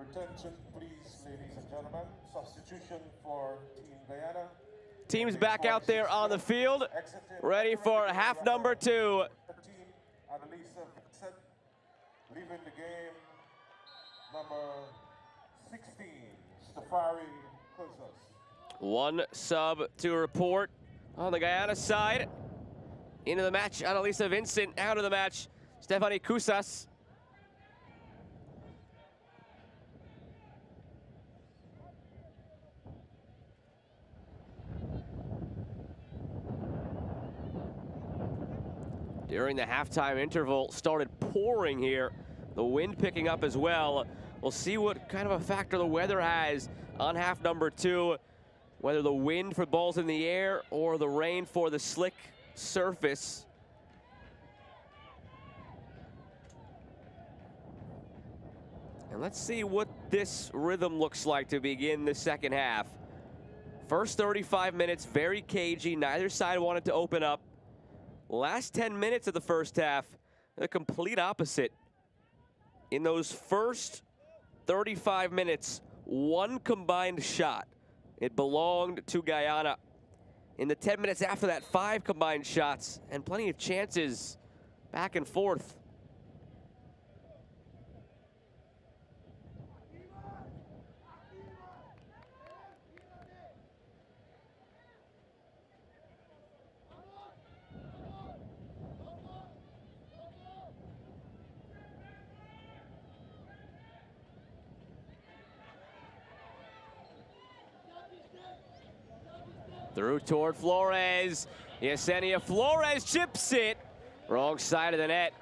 attention, please, ladies and gentlemen. Substitution for Team Guyana. Team's back out there on the field, ready for half number 2. Leaving the game, number 16, Stafari Kozas. 1 sub to report on the Guyana side. Into the match, Annalisa Vincent. Out of the match, Stephanie Kusas. During the halftime interval, started pouring here. The wind picking up as well. We'll see what kind of a factor the weather has on half number 2. Whether the wind for balls in the air or the rain for the slick surface. And let's see what this rhythm looks like to begin the second half. First 35 minutes, very cagey. Neither side wanted to open up. Last 10 minutes of the first half, the complete opposite. In those first 35 minutes, 1 combined shot. It belonged to Guyana. In the 10 minutes after that, 5 combined shots and plenty of chances back and forth. Through toward Flores. Yesenia Flores chips it. Wrong side of the net.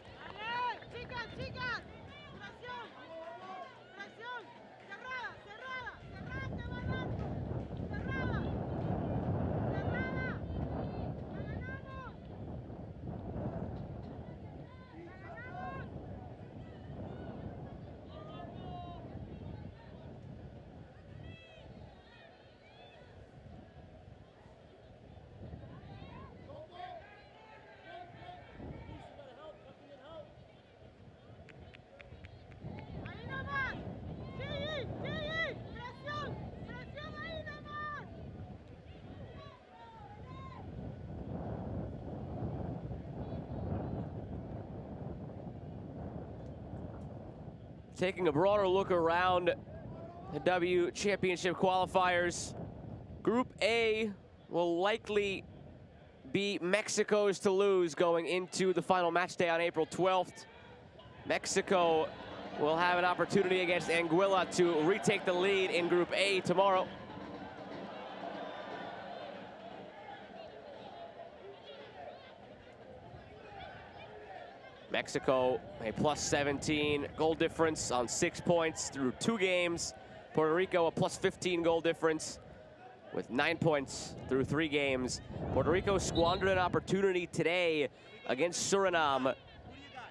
Taking a broader look around the W Championship qualifiers. Group A will likely be Mexico's to lose going into the final match day on April 12th. Mexico will have an opportunity against Anguilla to retake the lead in Group A tomorrow. Mexico, a plus 17 goal difference on 6 points through 2 games. Puerto Rico, a plus 15 goal difference with 9 points through 3 games. Puerto Rico squandered an opportunity today against Suriname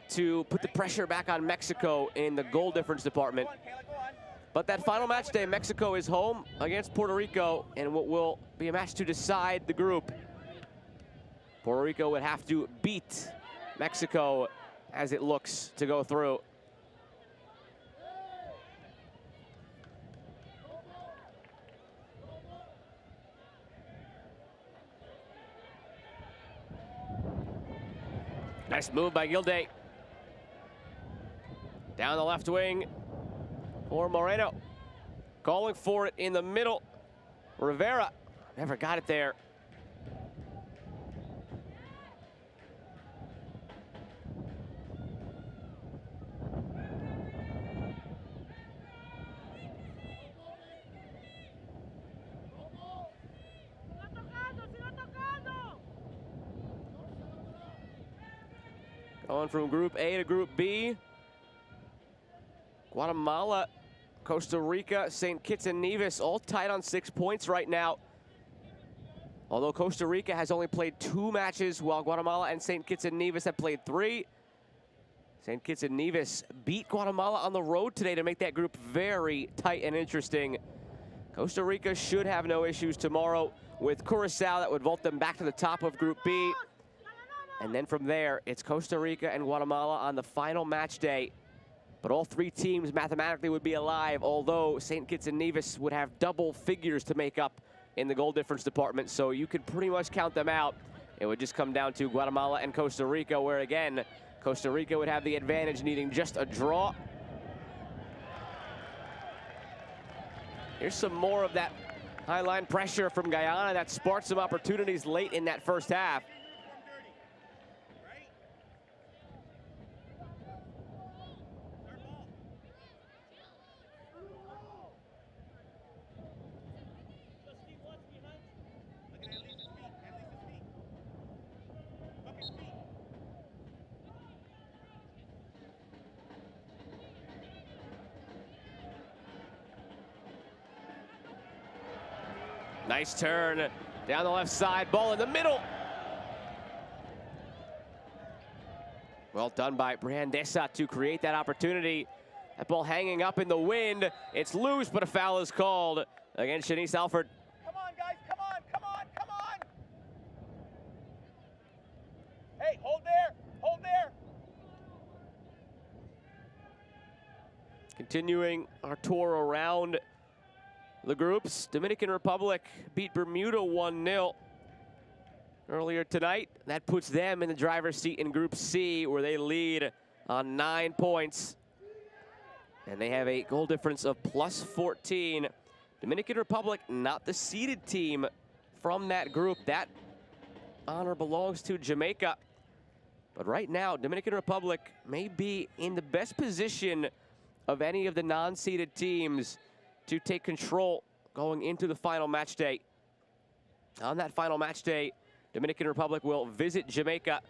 to put the pressure back on Mexico in the goal difference department. But that final match day, Mexico is home against Puerto Rico in what will be a match to decide the group. Puerto Rico would have to beat Mexico as it looks to go through. Nice move by Gilday. Down the left wing for Moreno. Calling for it in the middle. Rivera never got it there. Going from Group A to Group B. Guatemala, Costa Rica, St. Kitts and Nevis all tied on 6 points right now. Although Costa Rica has only played 2 matches while Guatemala and St. Kitts and Nevis have played 3. St. Kitts and Nevis beat Guatemala on the road today to make that group very tight and interesting. Costa Rica should have no issues tomorrow with Curacao that would vault them back to the top of Group B. And then from there, it's Costa Rica and Guatemala on the final match day. But all three teams mathematically would be alive, although St. Kitts and Nevis would have double figures to make up in the goal difference department, so you could pretty much count them out. It would just come down to Guatemala and Costa Rica, where again, Costa Rica would have the advantage, needing just a draw. Here's some more of that high line pressure from Guyana that sparked some opportunities late in that first half. Nice turn down the left side, ball in the middle. Well done by Brandesa to create that opportunity. That ball hanging up in the wind. It's loose, but a foul is called against Shanice Alford. Come on, guys, come on, come on, come on. Hey, hold there, hold there. Continuing our tour around the groups, Dominican Republic beat Bermuda 1-0 earlier tonight. That puts them in the driver's seat in Group C, where they lead on 9 points. And they have a goal difference of +14. Dominican Republic, not the seeded team from that group. That honor belongs to Jamaica. But right now, Dominican Republic may be in the best position of any of the non-seeded teams to take control going into the final match day. On that final match day, Dominican Republic will visit Jamaica.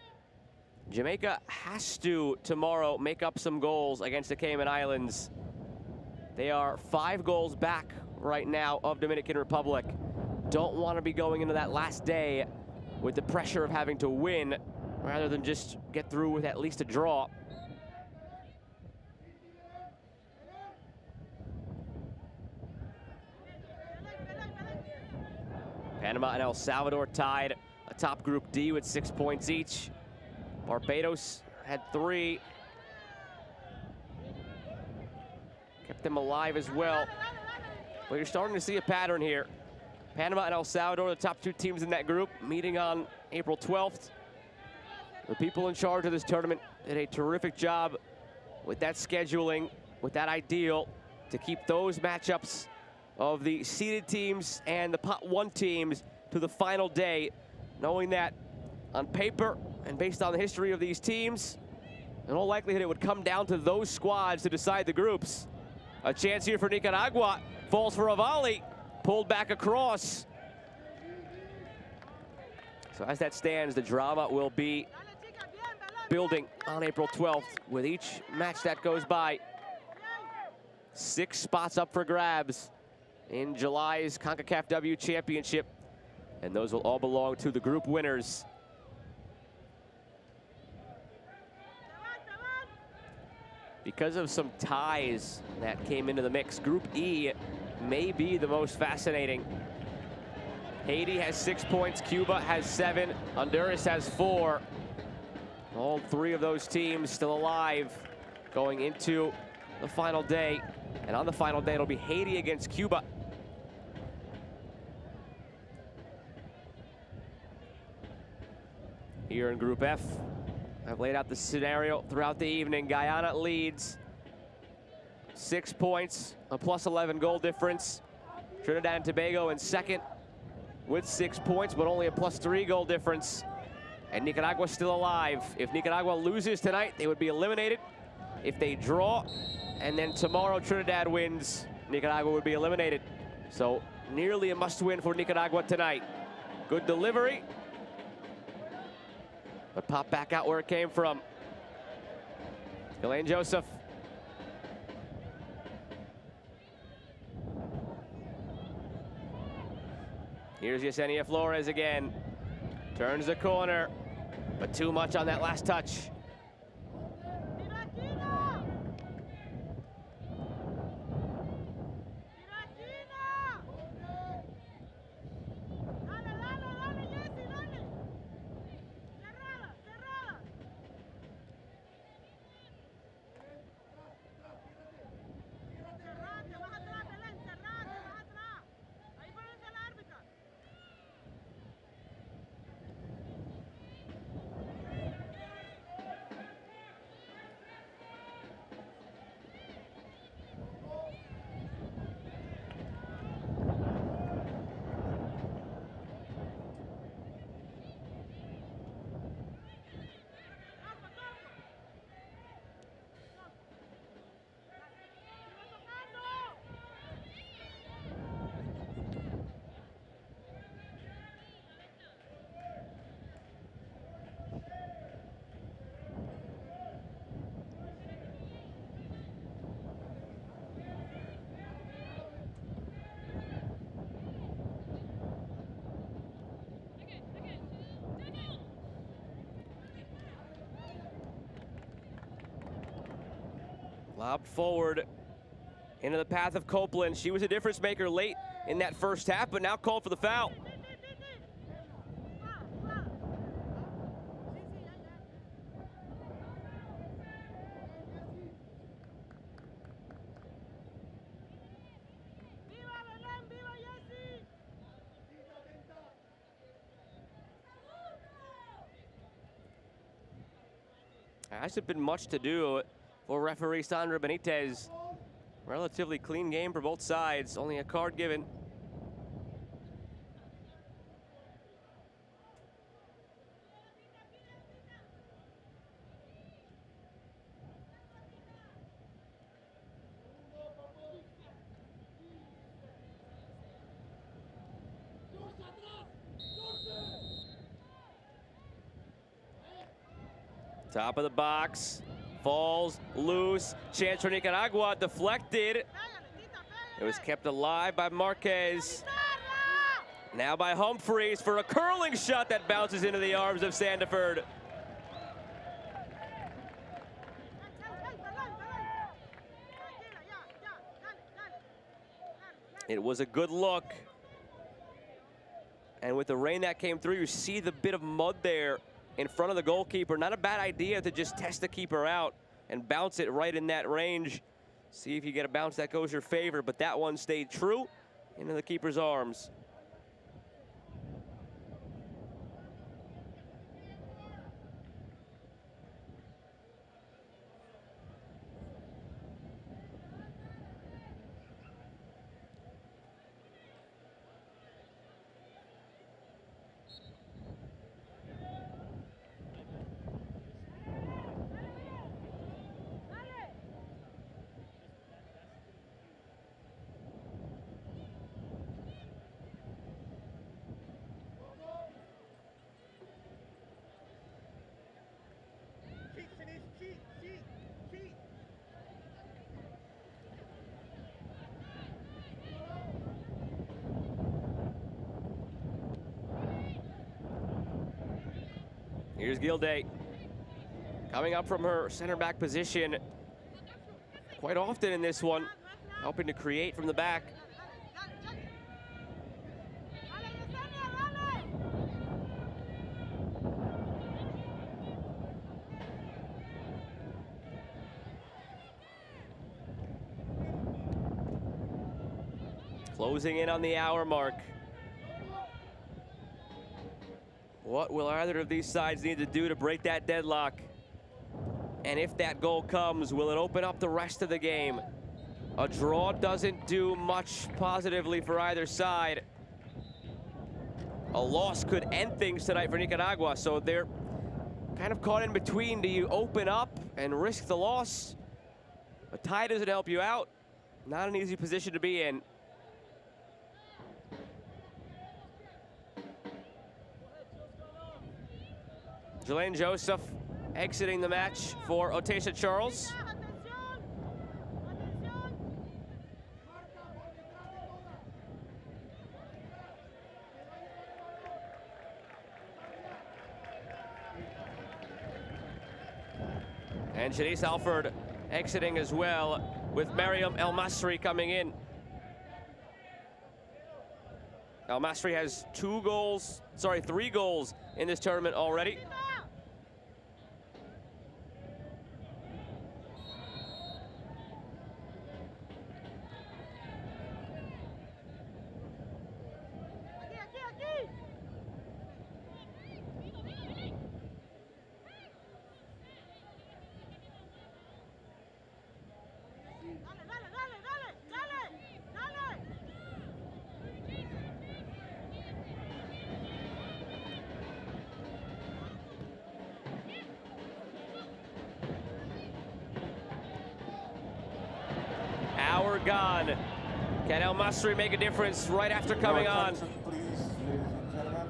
Jamaica has to tomorrow make up some goals against the Cayman Islands. They are 5 goals back right now of Dominican Republic. Don't want to be going into that last day with the pressure of having to win rather than just get through with at least a draw. Panama and El Salvador tied atop Group D with 6 points each. Barbados had 3. Kept them alive as well. But you're starting to see a pattern here. Panama and El Salvador, the top 2 teams in that group, meeting on April 12th. The people in charge of this tournament did a terrific job with that scheduling, with that ideal, to keep those matchups of the seeded teams and the Pot 1 teams to the final day, knowing that on paper and based on the history of these teams, in all likelihood it would come down to those squads to decide the groups. A chance here for Nicaragua, falls for a volley, pulled back across. So as that stands, the drama will be building on April 12th with each match that goes by. 6 spots up for grabs in July's ConcacafW Championship, and those will all belong to the group winners. Because of some ties that came into the mix, Group E may be the most fascinating. Haiti has 6 points, Cuba has 7, Honduras has 4. All 3 of those teams still alive going into the final day. And on the final day, it'll be Haiti against Cuba. Here in Group F, I've laid out the scenario throughout the evening. Guyana leads 6 points, a +11 goal difference. Trinidad and Tobago in second with 6 points, but only a +3 goal difference. And Nicaragua still alive. If Nicaragua loses tonight, they would be eliminated. If they draw, and then tomorrow Trinidad wins, Nicaragua would be eliminated. So nearly a must-win for Nicaragua tonight. Good delivery, but pop back out where it came from. Elaine Joseph. Here's Yesenia Flores again. Turns the corner, but too much on that last touch. Lobbed forward into the path of Copeland. She was a difference maker late in that first half, but now called for the foul. Hasn't been much to do for referee Sandra Benitez. Relatively clean game for both sides, only a card given. Top of the box, falls loose, chance for Nicaragua, deflected. It was kept alive by Marquez. Now by Humphreys for a curling shot that bounces into the arms of Sandiford. It was a good look. And with the rain that came through, you see the bit of mud there in front of the goalkeeper. Not a bad idea to just test the keeper out and bounce it right in that range. See if you get a bounce that goes your favor, but that one stayed true into the keeper's arms. Here's Gilday coming up from her center back position quite often in this one, helping to create from the back. Closing in on the hour mark. What will either of these sides need to do to break that deadlock? And if that goal comes, will it open up the rest of the game? A draw doesn't do much positively for either side. A loss could end things tonight for Nicaragua, so they're kind of caught in between. Do you open up and risk the loss? A tie doesn't help you out. Not an easy position to be in. Jelaine Joseph exiting the match for Otesha Charles. And Janice Alford exiting as well, with Mariam El Masri coming in. El Masri has 3 goals in this tournament already. Hour gone. Can El Masri make a difference right after coming on? Please, ladies and gentlemen.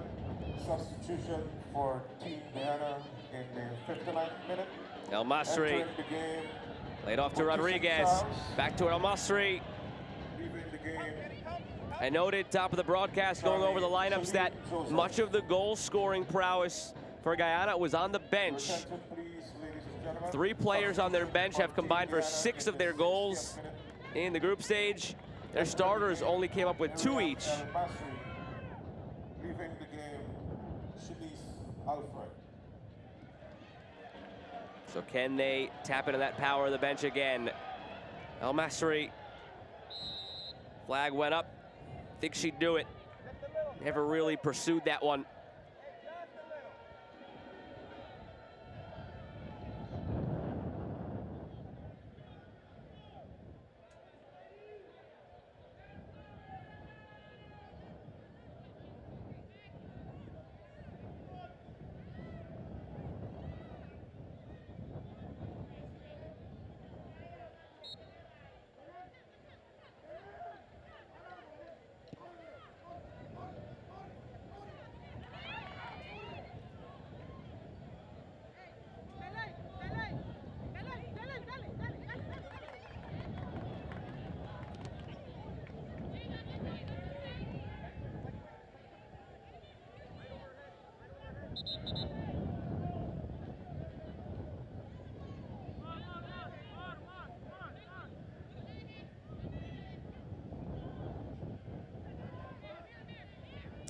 Substitution for Team Guyana in the 59th minute. El Masri Entering the game, laid off to Rodriguez. Back to El Masri. leaving the game. I noted top of the broadcast going over the lineups that much of the goal scoring prowess for Guyana was on the bench. Attention, please, ladies and gentlemen. 3 players on their bench have combined for 6 of their goals in the group stage. Their starters only came up with 2 each. Leaving the game, Shanice Alfred. So can they tap into that power of the bench again? El Masri. Flag went up. Think she'd do it. Never really pursued that one.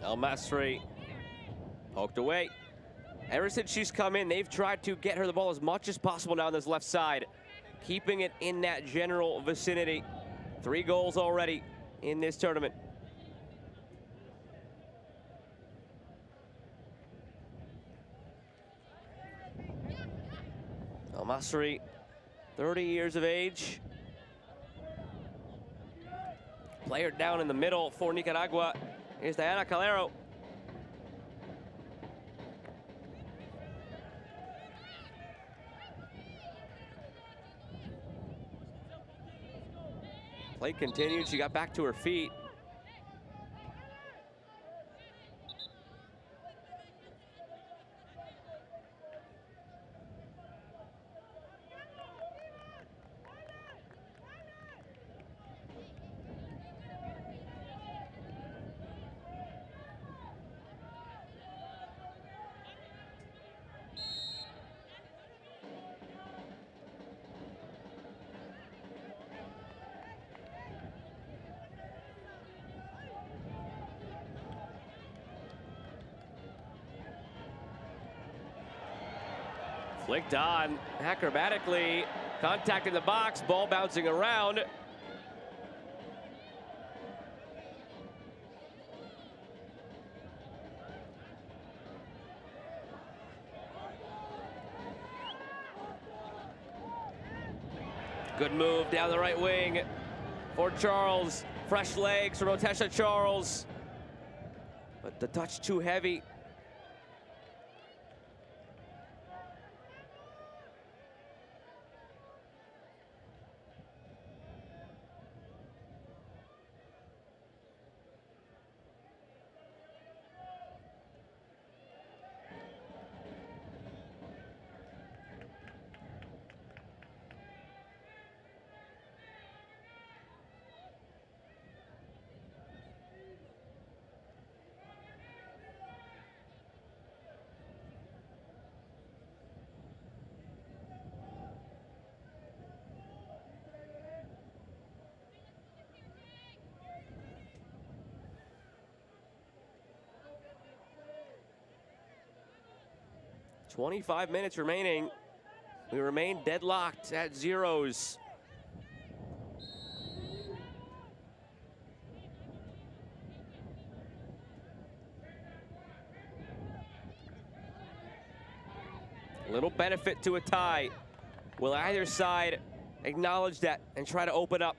El Masri poked away. Ever since she's come in, they've tried to get her the ball as much as possible now on this left side, keeping it in that general vicinity. 3 goals already in this tournament. El Masri, 30 years of age. Player down in the middle for Nicaragua is Diana Calero. Play continued, she got back to her feet. Flicked on acrobatically, contact in the box, ball bouncing around. Good move down the right wing for Charles. Fresh legs from Otesha Charles, but the touch too heavy. .25 minutes remaining. We remain deadlocked at zeros. Little benefit to a tie. Will either side acknowledge that and try to open up?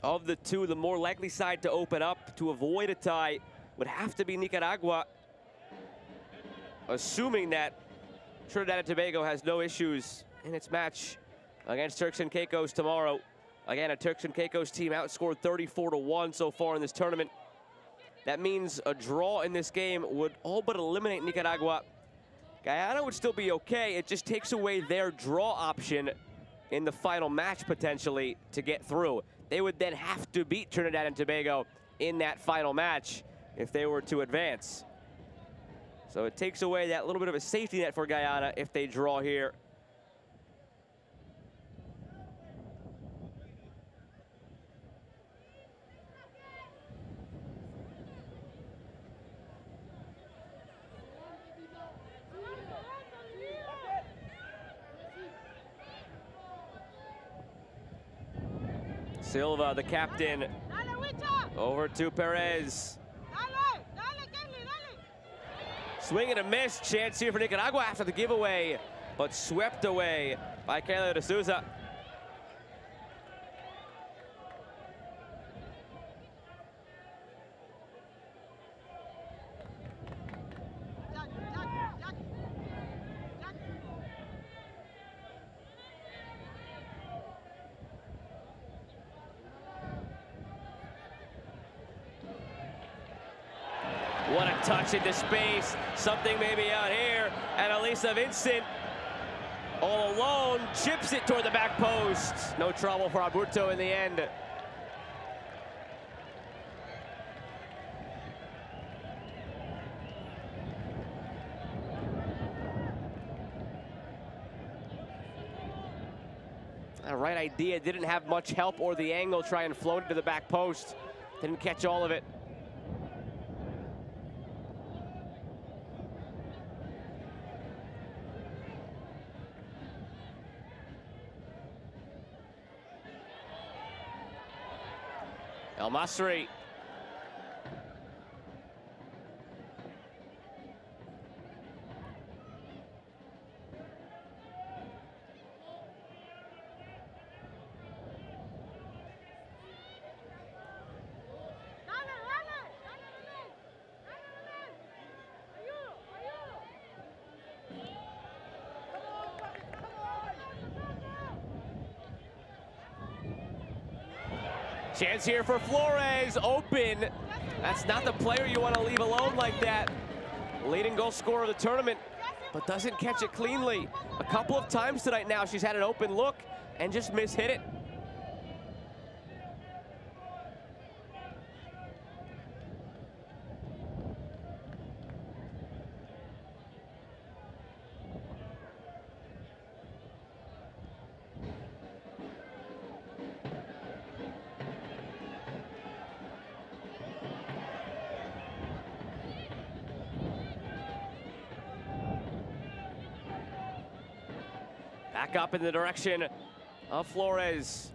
Of the two, the more likely side to open up to avoid a tie would have to be Nicaragua, assuming that Trinidad and Tobago has no issues in its match against Turks and Caicos tomorrow. Again, a Turks and Caicos team outscored 34-1 so far in this tournament. That means a draw in this game would all but eliminate Nicaragua. Guyana would still be okay. It just takes away their draw option in the final match potentially to get through. They would then have to beat Trinidad and Tobago in that final match. if they were to advance. So it takes away that little bit of a safety net for Guyana if they draw here. Silva, the captain, over to Perez. Swing and a miss. Chance here for Nicaragua after the giveaway, but swept away by Keila de Souza. What a touch into space. Something maybe out here. And Elisa Vincent, all alone, chips it toward the back post. No trouble for Aburto in the end. A right idea, didn't have much help or the angle, try and float it to the back post. Didn't catch all of it. El Masri. Chance here for Flores, open. That's not the player you want to leave alone like that. Leading goal scorer of the tournament, but doesn't catch it cleanly. A couple of times tonight now she's had an open look and just mishit it. Back up in the direction of Flores.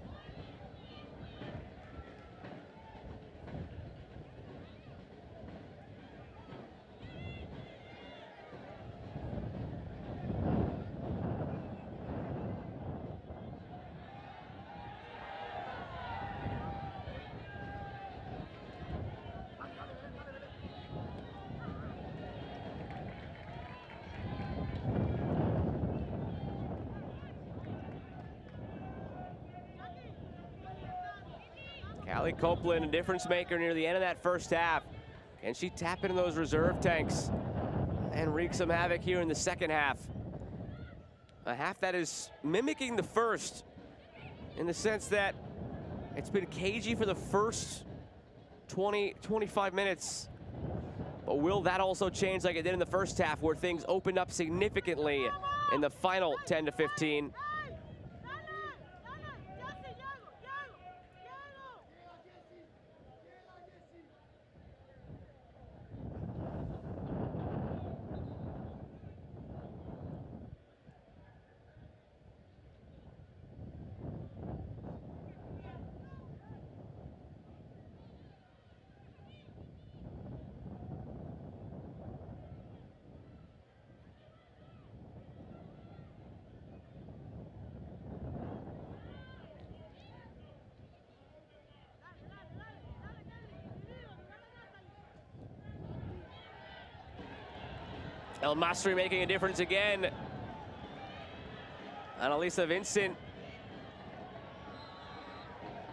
Callie Copeland, a difference maker near the end of that first half. Can she tap into those reserve tanks and wreak some havoc here in the second half? A half that is mimicking the first in the sense that it's been cagey for the first 20, 25 minutes. But will that also change like it did in the first half where things opened up significantly in the final 10 to 15? El Masri making a difference again. Annalisa Vincent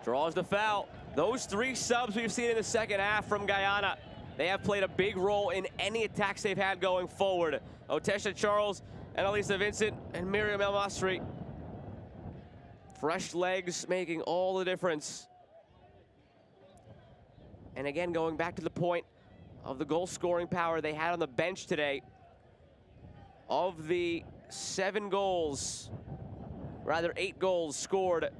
draws the foul. Those three subs we've seen in the second half from Guyana, they have played a big role in any attacks they've had going forward. Otesha Charles, Annalisa Vincent, and Miriam El Masri. Fresh legs making all the difference. And again, going back to the point of the goal scoring power they had on the bench today. Of the 8 goals scored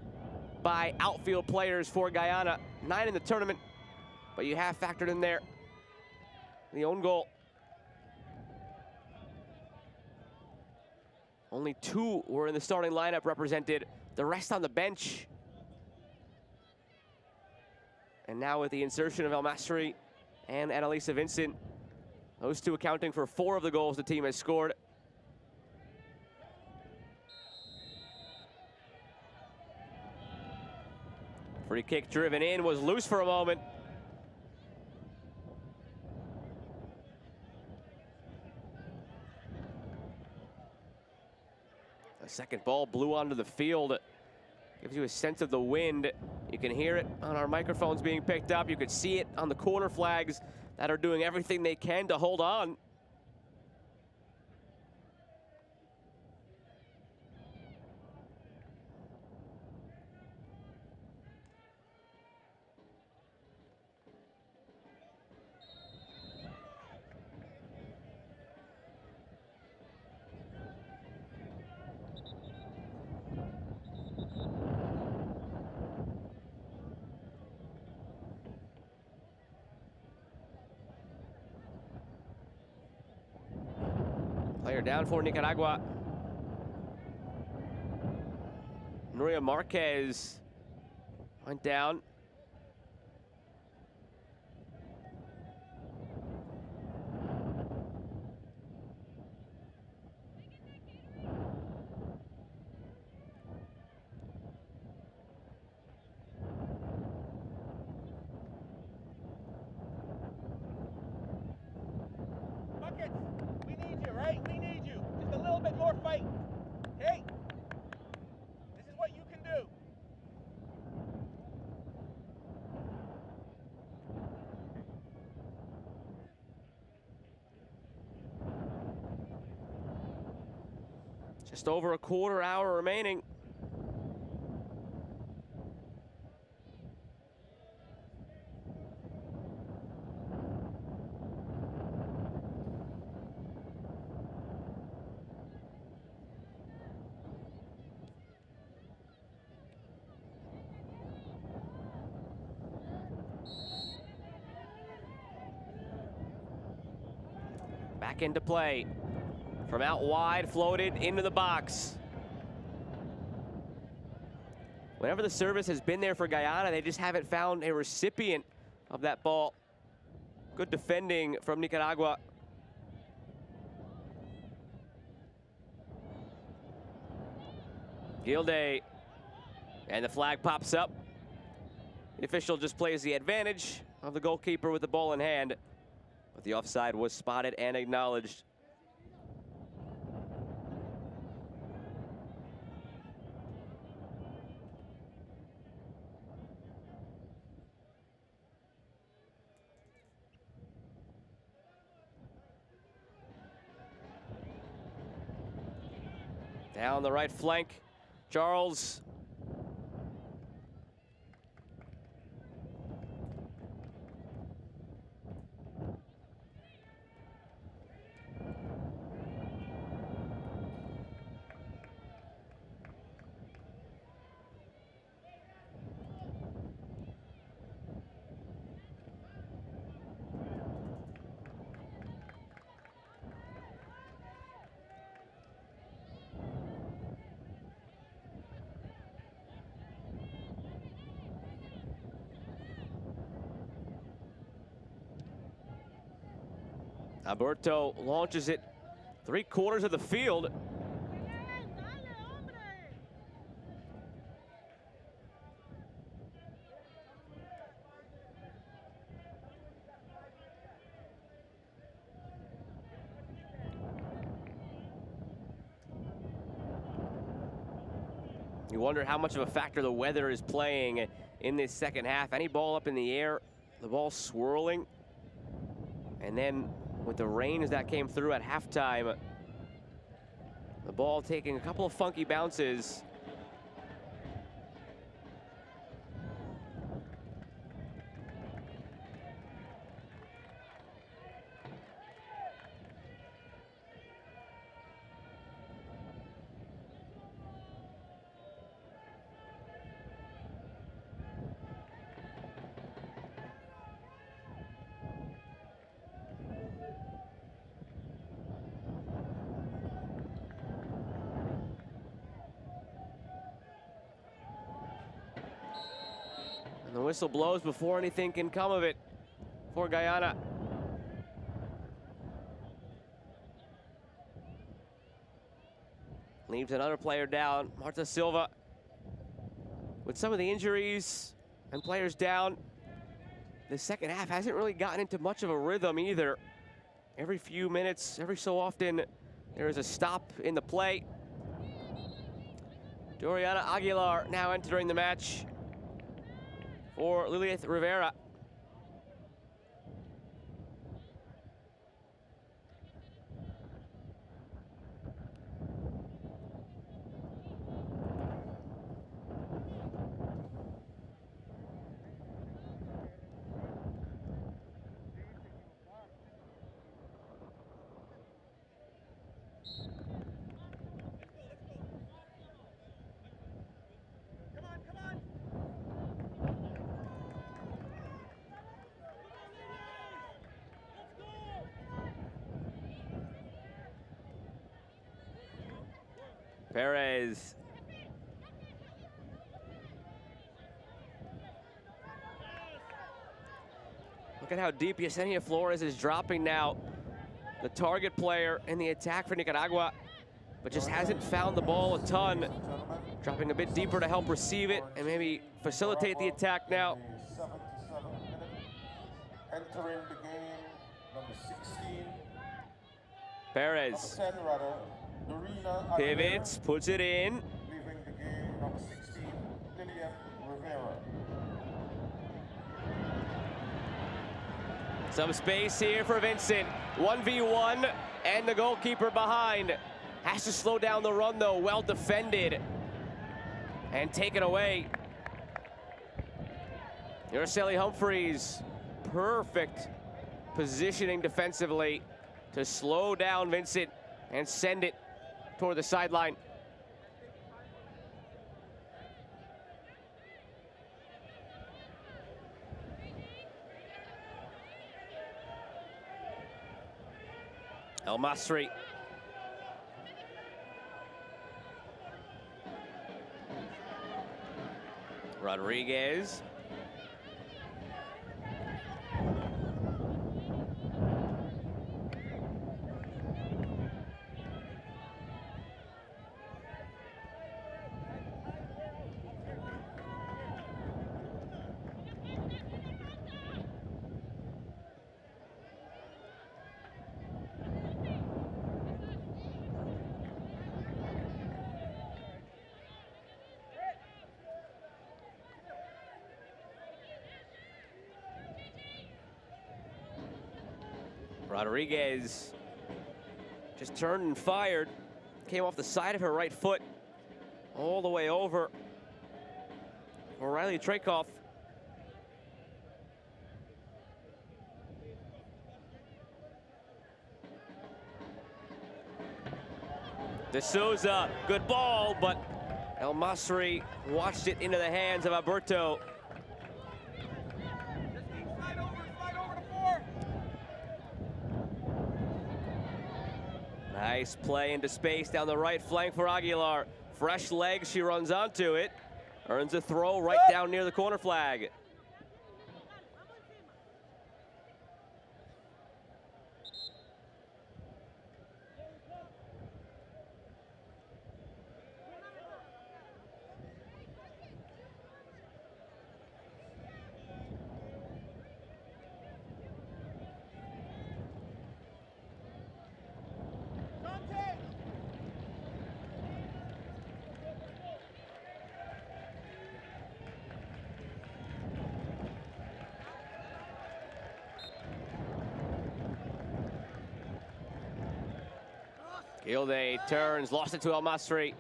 by outfield players for Guyana, 9 in the tournament, but you have factored in there the own goal. Only 2 were in the starting lineup represented, the rest on the bench. And now with the insertion of El Masri and Annalisa Vincent, those 2 accounting for 4 of the goals the team has scored. Free kick driven in, was loose for a moment. A second ball blew onto the field. Gives you a sense of the wind. You can hear it on our microphones being picked up. You could see it on the corner flags that are doing everything they can to hold on. Player down for Nicaragua. Nuria Marquez went down. Buckets, we need you, right? We need you. Just a little bit more fight. Hey, this is what you can do. Just over a quarter hour remaining. Back into play. From out wide, floated into the box. Whenever the service has been there for Guyana, they just haven't found a recipient of that ball. Good defending from Nicaragua. Gilday, and the flag pops up. The official just plays the advantage of the goalkeeper with the ball in hand, but the offside was spotted and acknowledged. Down the right flank, Charles. Alberto launches it 3/4 of the field. You wonder how much of a factor the weather is playing in this second half. Any ball up in the air, the ball swirling. And then with the rains that came through at halftime, the ball taking a couple of funky bounces. whistle blows before anything can come of it for Guyana. Leaves another player down, Marta Silva. With some of the injuries and players down, the second half hasn't really gotten into much of a rhythm either. Every few minutes, every so often, there is a stop in the play. Doriana Aguilar now entering the match for Lilith Rivera. Perez. Look at how deep Yesenia Flores is dropping now. The target player in the attack for Nicaragua, but just hasn't found the ball a ton. Dropping a bit deeper to help receive it and maybe facilitate the attack now. 77 minute. Entering the game, number 16. Perez. Number 10 rather. Dorina Pivots, puts it in. Leaving the game, number 16, Lilith Rivera. Some space here for Vincent. 1v1 and the goalkeeper behind. Has to slow down the run though, well defended. And taken away. Araceli Humphreys, perfect positioning defensively to slow down Vincent and send it toward the sideline. El Masri. Rodriguez. Rodriguez just turned and fired. Came off the side of her right foot all the way over O'Reilly Trekoff. De Souza, good ball, but El Masri watched it into the hands of Alberto. Nice play into space down the right flank for Aguilar. Fresh legs, she runs onto it. Earns a throw right down near the corner flag. Gilde turns, lost it to El Masri.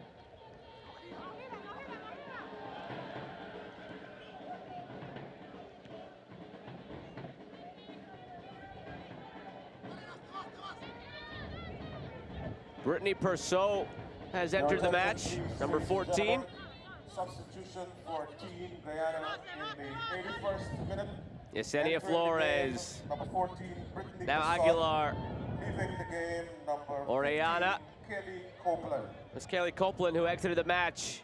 Brittany Persaud has entered the match, number 14. Substitution for Team Guyana in the 81st minute. Yesenia Flores. Number 14, Brittany Now Persaud. Aguilar. Leaving the game, number Oriana. 15, Kelly Copeland. It's Kelly Copeland who exited the match.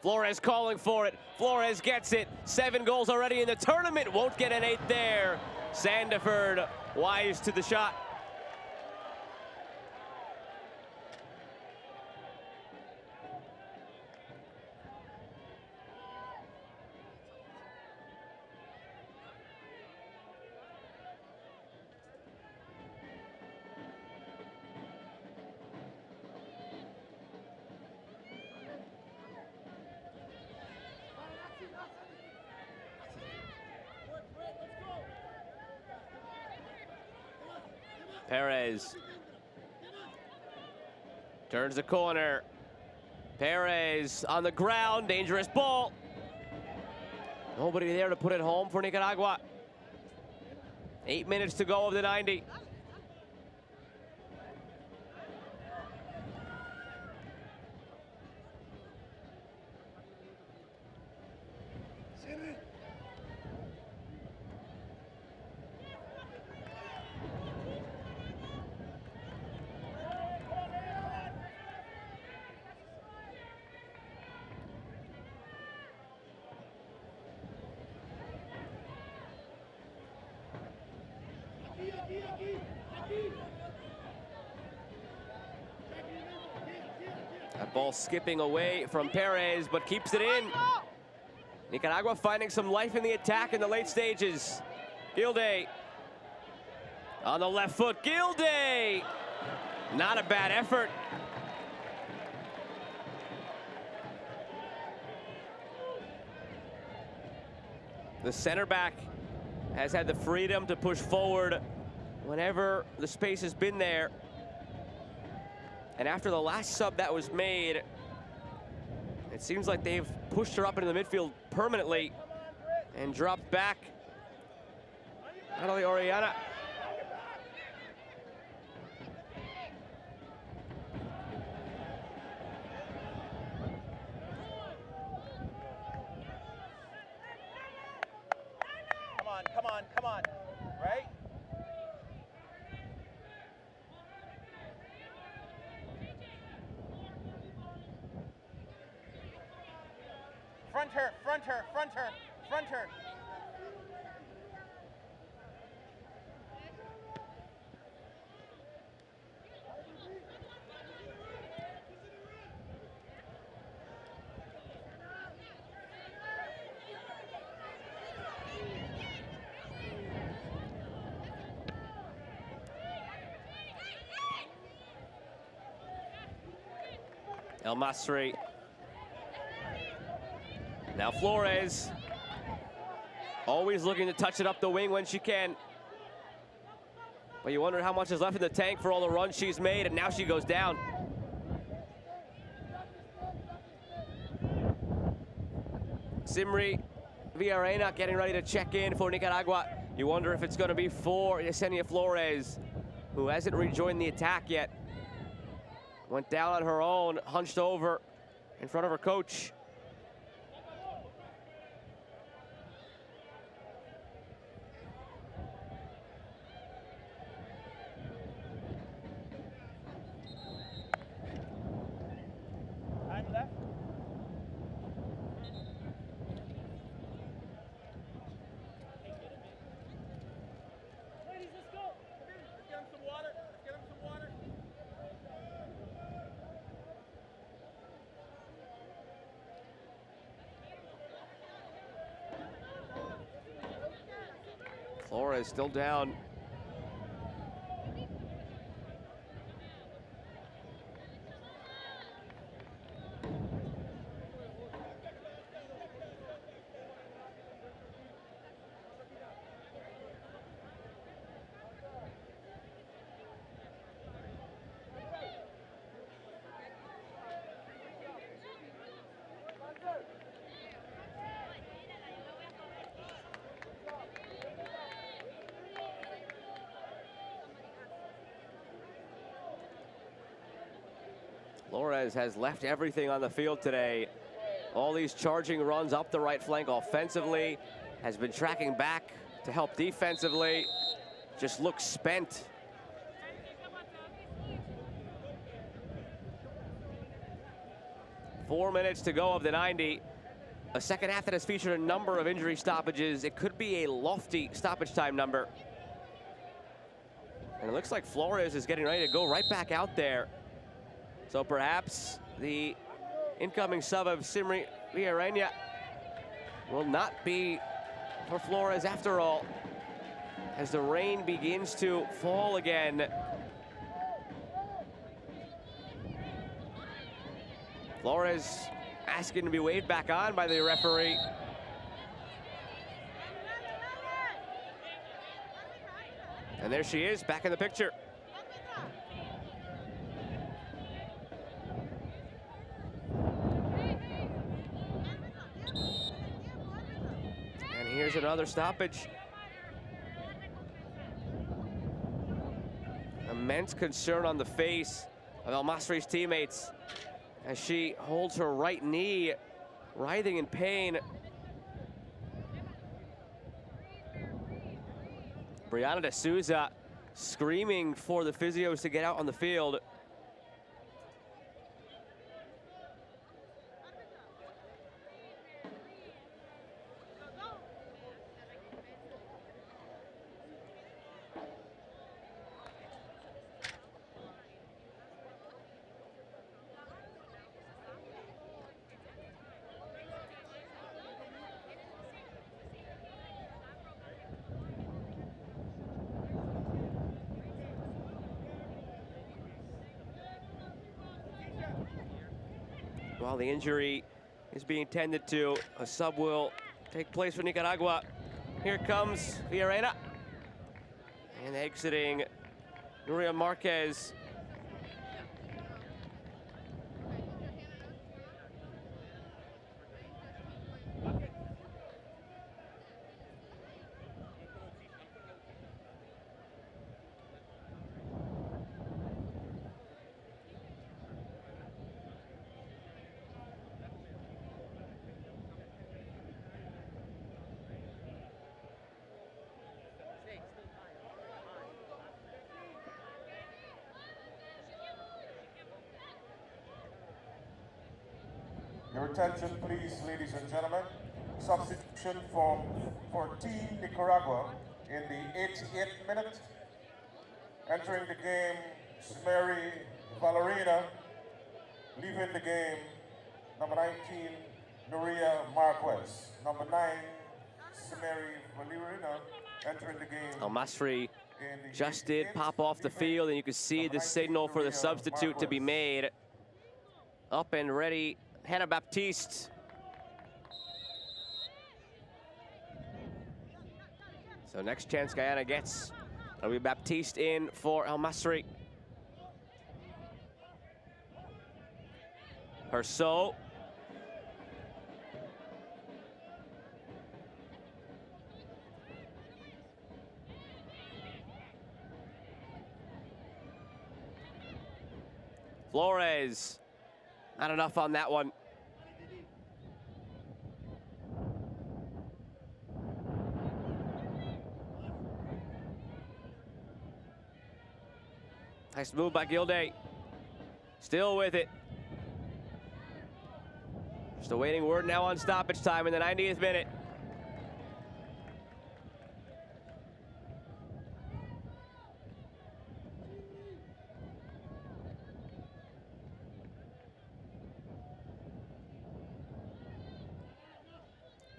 Flores calling for it. Flores gets it. 7 goals already in the tournament. Won't get an 8th there. Sandiford wise to the shot. Perez turns the corner. Perez on the ground, dangerous ball. Nobody there to put it home for Nicaragua. 8 minutes to go of the 90. That ball skipping away from Perez, but keeps it in. Nicaragua finding some life in the attack in the late stages. Gilday on the left foot. Gilday! Not a bad effort. The center back has had the freedom to push forward whenever the space has been there. And after the last sub that was made, it seems like they've pushed her up into the midfield permanently and dropped back. Natalie Orellana. Come on, right? Front her. El Masri. Now Flores. Always looking to touch it up the wing when she can. But you wonder how much is left in the tank for all the runs she's made, and now she goes down. Simri Villarena getting ready to check in for Nicaragua. You wonder if it's going to be for Yesenia Flores, who hasn't rejoined the attack yet. Went down on her own, hunched over in front of her coach. Time left. Ladies, let's go. Let's get him some water. Flores still down. Flores has left everything on the field today. All these charging runs up the right flank offensively, has been tracking back to help defensively, just looks spent. 4 minutes to go of the 90. A second half that has featured a number of injury stoppages. It could be a lofty stoppage time number. And it looks like Flores is getting ready to go right back out there. So perhaps the incoming sub of Simri Villarreña will not be for Flores after all, as the rain begins to fall again. Flores asking to be waved back on by the referee. And there she is, back in the picture. And here's another stoppage. Immense concern on the face of El Masri's teammates as she holds her right knee, writhing in pain. Brianna De Souza screaming for the physios to get out on the field. While the injury is being tended to, a sub will take place for Nicaragua. Here comes Villarreña. And exiting, Nuria Marquez. Your attention, please, ladies and gentlemen. Substitution for Team Nicaragua in the 88th minute. Entering the game, Mary Valerina. Leaving the game, number 19, Nuria Marquez. Number 9, Mary Valerina, entering the game. El Masri just did pop off the field, and you can see the signal for the substitute to be made. Up and ready, Hannah Baptiste. So next chance Guyana gets, it'll be Baptiste in for El Masri. Herso. Flores. Not enough on that one. Nice move by Gilday. Still with it. Just awaiting word now on stoppage time in the 90th minute.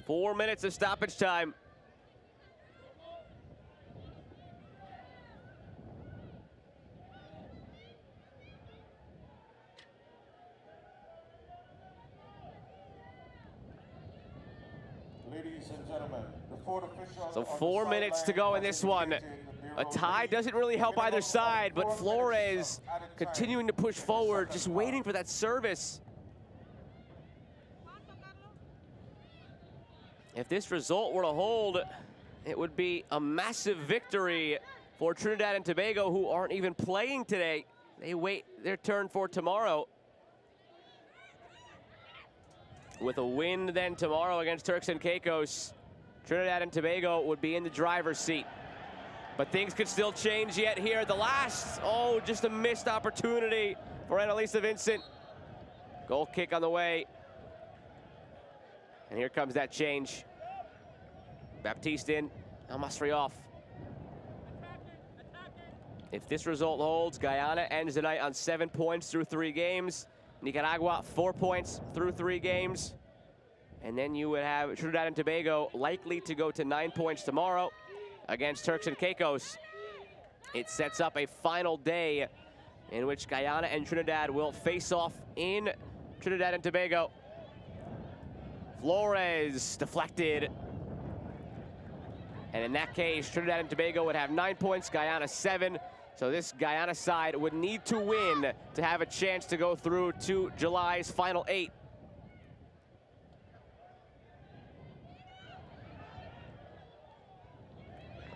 Four minutes of stoppage time. Ladies and gentlemen, the fourth official. So 4 minutes to go in this one. A tie doesn't really help either side, but Flores continuing to push forward, just waiting for that service. If this result were to hold, it would be a massive victory for Trinidad and Tobago, who aren't even playing today. They wait their turn for tomorrow. With a win then tomorrow against Turks and Caicos, Trinidad and Tobago would be in the driver's seat. But things could still change yet here. The last, just a missed opportunity for Annalisa Vincent. Goal kick on the way. And here comes that change. Baptiste in, Al-Masri off. If this result holds, Guyana ends the night on 7 points through 3 games. Nicaragua, 4 points through 3 games. And then you would have Trinidad and Tobago likely to go to 9 points tomorrow against Turks and Caicos. It sets up a final day in which Guyana and Trinidad will face off in Trinidad and Tobago. Flores deflected. And in that case, Trinidad and Tobago would have 9 points, Guyana 7. So this Guyana side would need to win to have a chance to go through to July's final 8.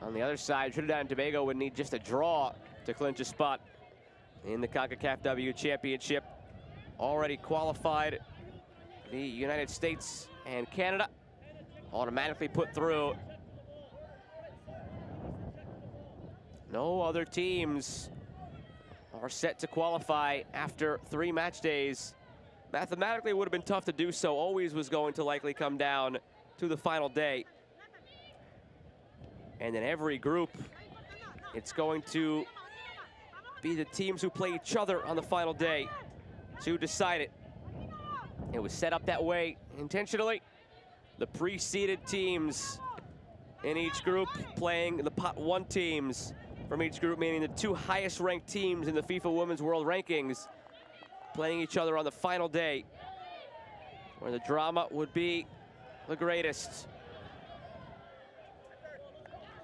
On the other side, Trinidad and Tobago would need just a draw to clinch a spot in the ConcacafW Championship. Already qualified, the United States and Canada automatically put through. No other teams are set to qualify after 3 match days. Mathematically, it would have been tough to do so. Always was going to likely come down to the final day. And in every group, it's going to be the teams who play each other on the final day to decide it. It was set up that way intentionally. The preceded teams in each group playing the pot 1 teams from each group, meaning the 2 highest ranked teams in the FIFA Women's World Rankings playing each other on the final day, where the drama would be the greatest.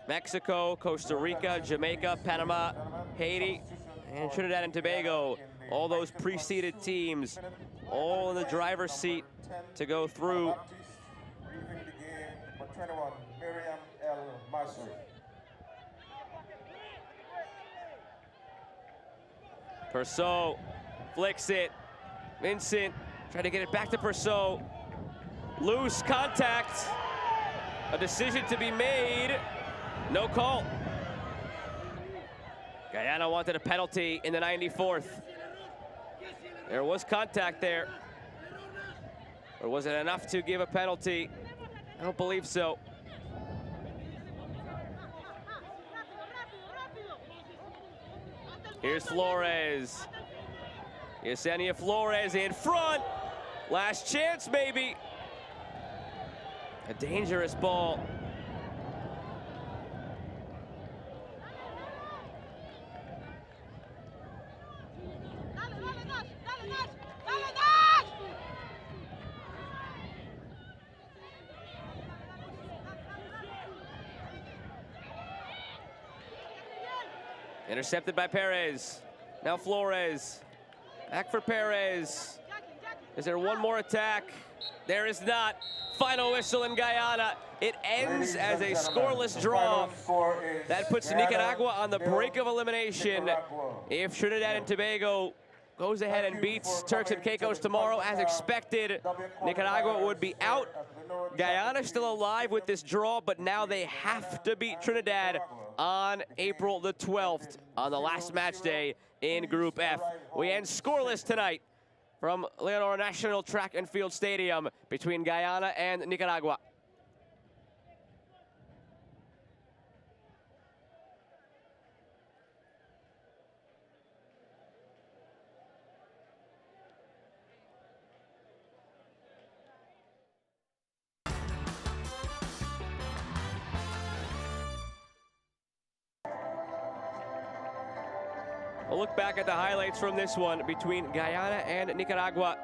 Mexico, Costa Rica, Jamaica, Panama, Haiti, and Trinidad and Tobago. All those preceded teams, all in the driver's seat to go through. Perceau flicks it. Vincent trying to get it back to Perceau. Loose contact. A decision to be made. No call. Guyana wanted a penalty in the 94th. There was contact there. Or was it enough to give a penalty? I don't believe so. Here's Flores. Yesenia Flores in front. Last chance, maybe. A dangerous ball. Intercepted by Perez. Now Flores. Back for Perez. Is there one more attack? There is not. Final whistle in Guyana. It ends as a scoreless draw. That puts Nicaragua on the brink of elimination. If Trinidad and Tobago goes ahead and beats Turks and Caicos tomorrow as expected, Nicaragua would be out. Guyana still alive with this draw, but now they have to beat Trinidad on April the 12th on the last match day in Group F. We end scoreless tonight from Leonora National Track and Field Stadium between Guyana and Nicaragua. A look back at the highlights from this one between Guyana and Nicaragua.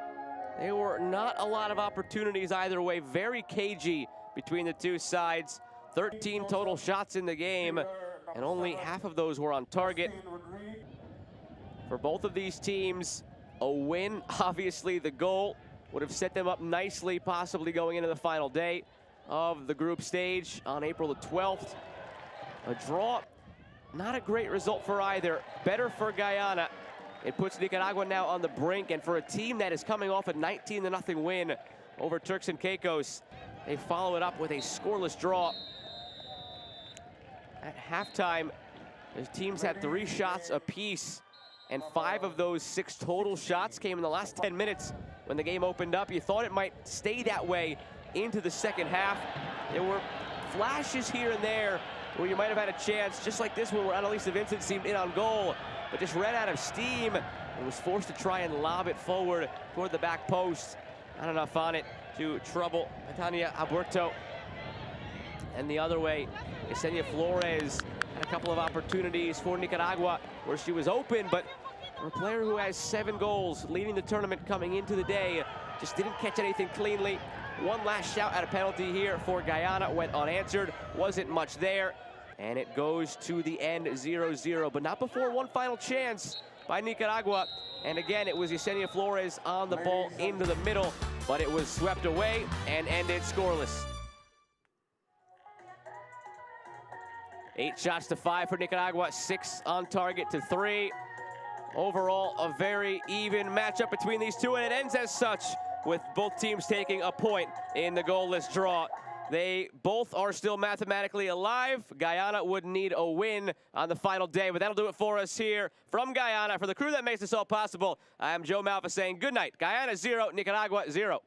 There were not a lot of opportunities either way. Very cagey between the two sides. 13 total shots in the game, and only half of those were on target. For both of these teams, a win, obviously the goal, would have set them up nicely, possibly going into the final day of the group stage on April the 12th. A draw, not a great result for either. Better for Guyana. It puts Nicaragua now on the brink, and for a team that is coming off a 19-0 win over Turks and Caicos, they follow it up with a scoreless draw. At halftime, the teams had 3 shots apiece, and 5 of those 6 total shots came in the last 10 minutes when the game opened up. You thought it might stay that way into the second half. There were flashes here and there where you might have had a chance, just like this one where Annalisa Vincent seemed in on goal, but just ran out of steam and was forced to try and lob it forward toward the back post. Not enough on it to trouble Tania Alberto. And the other way, Yesenia Flores had a couple of opportunities for Nicaragua where she was open, but for a player who has 7 goals leading the tournament coming into the day, just didn't catch anything cleanly. One last shout at a penalty here for Guyana went unanswered. Wasn't much there, and it goes to the end 0-0, but not before one final chance by Nicaragua. And again, it was Yesenia Flores on the ball into the middle, but it was swept away and ended scoreless. 8 shots to 5 for Nicaragua, 6 on target to 3. Overall, a very even matchup between these two, and it ends as such, with both teams taking a point in the goalless draw. They both are still mathematically alive. Guyana would need a win on the final day, but that'll do it for us here from Guyana. For the crew that makes this all possible, I am Joe Malfa saying good night. Guyana 0, Nicaragua 0.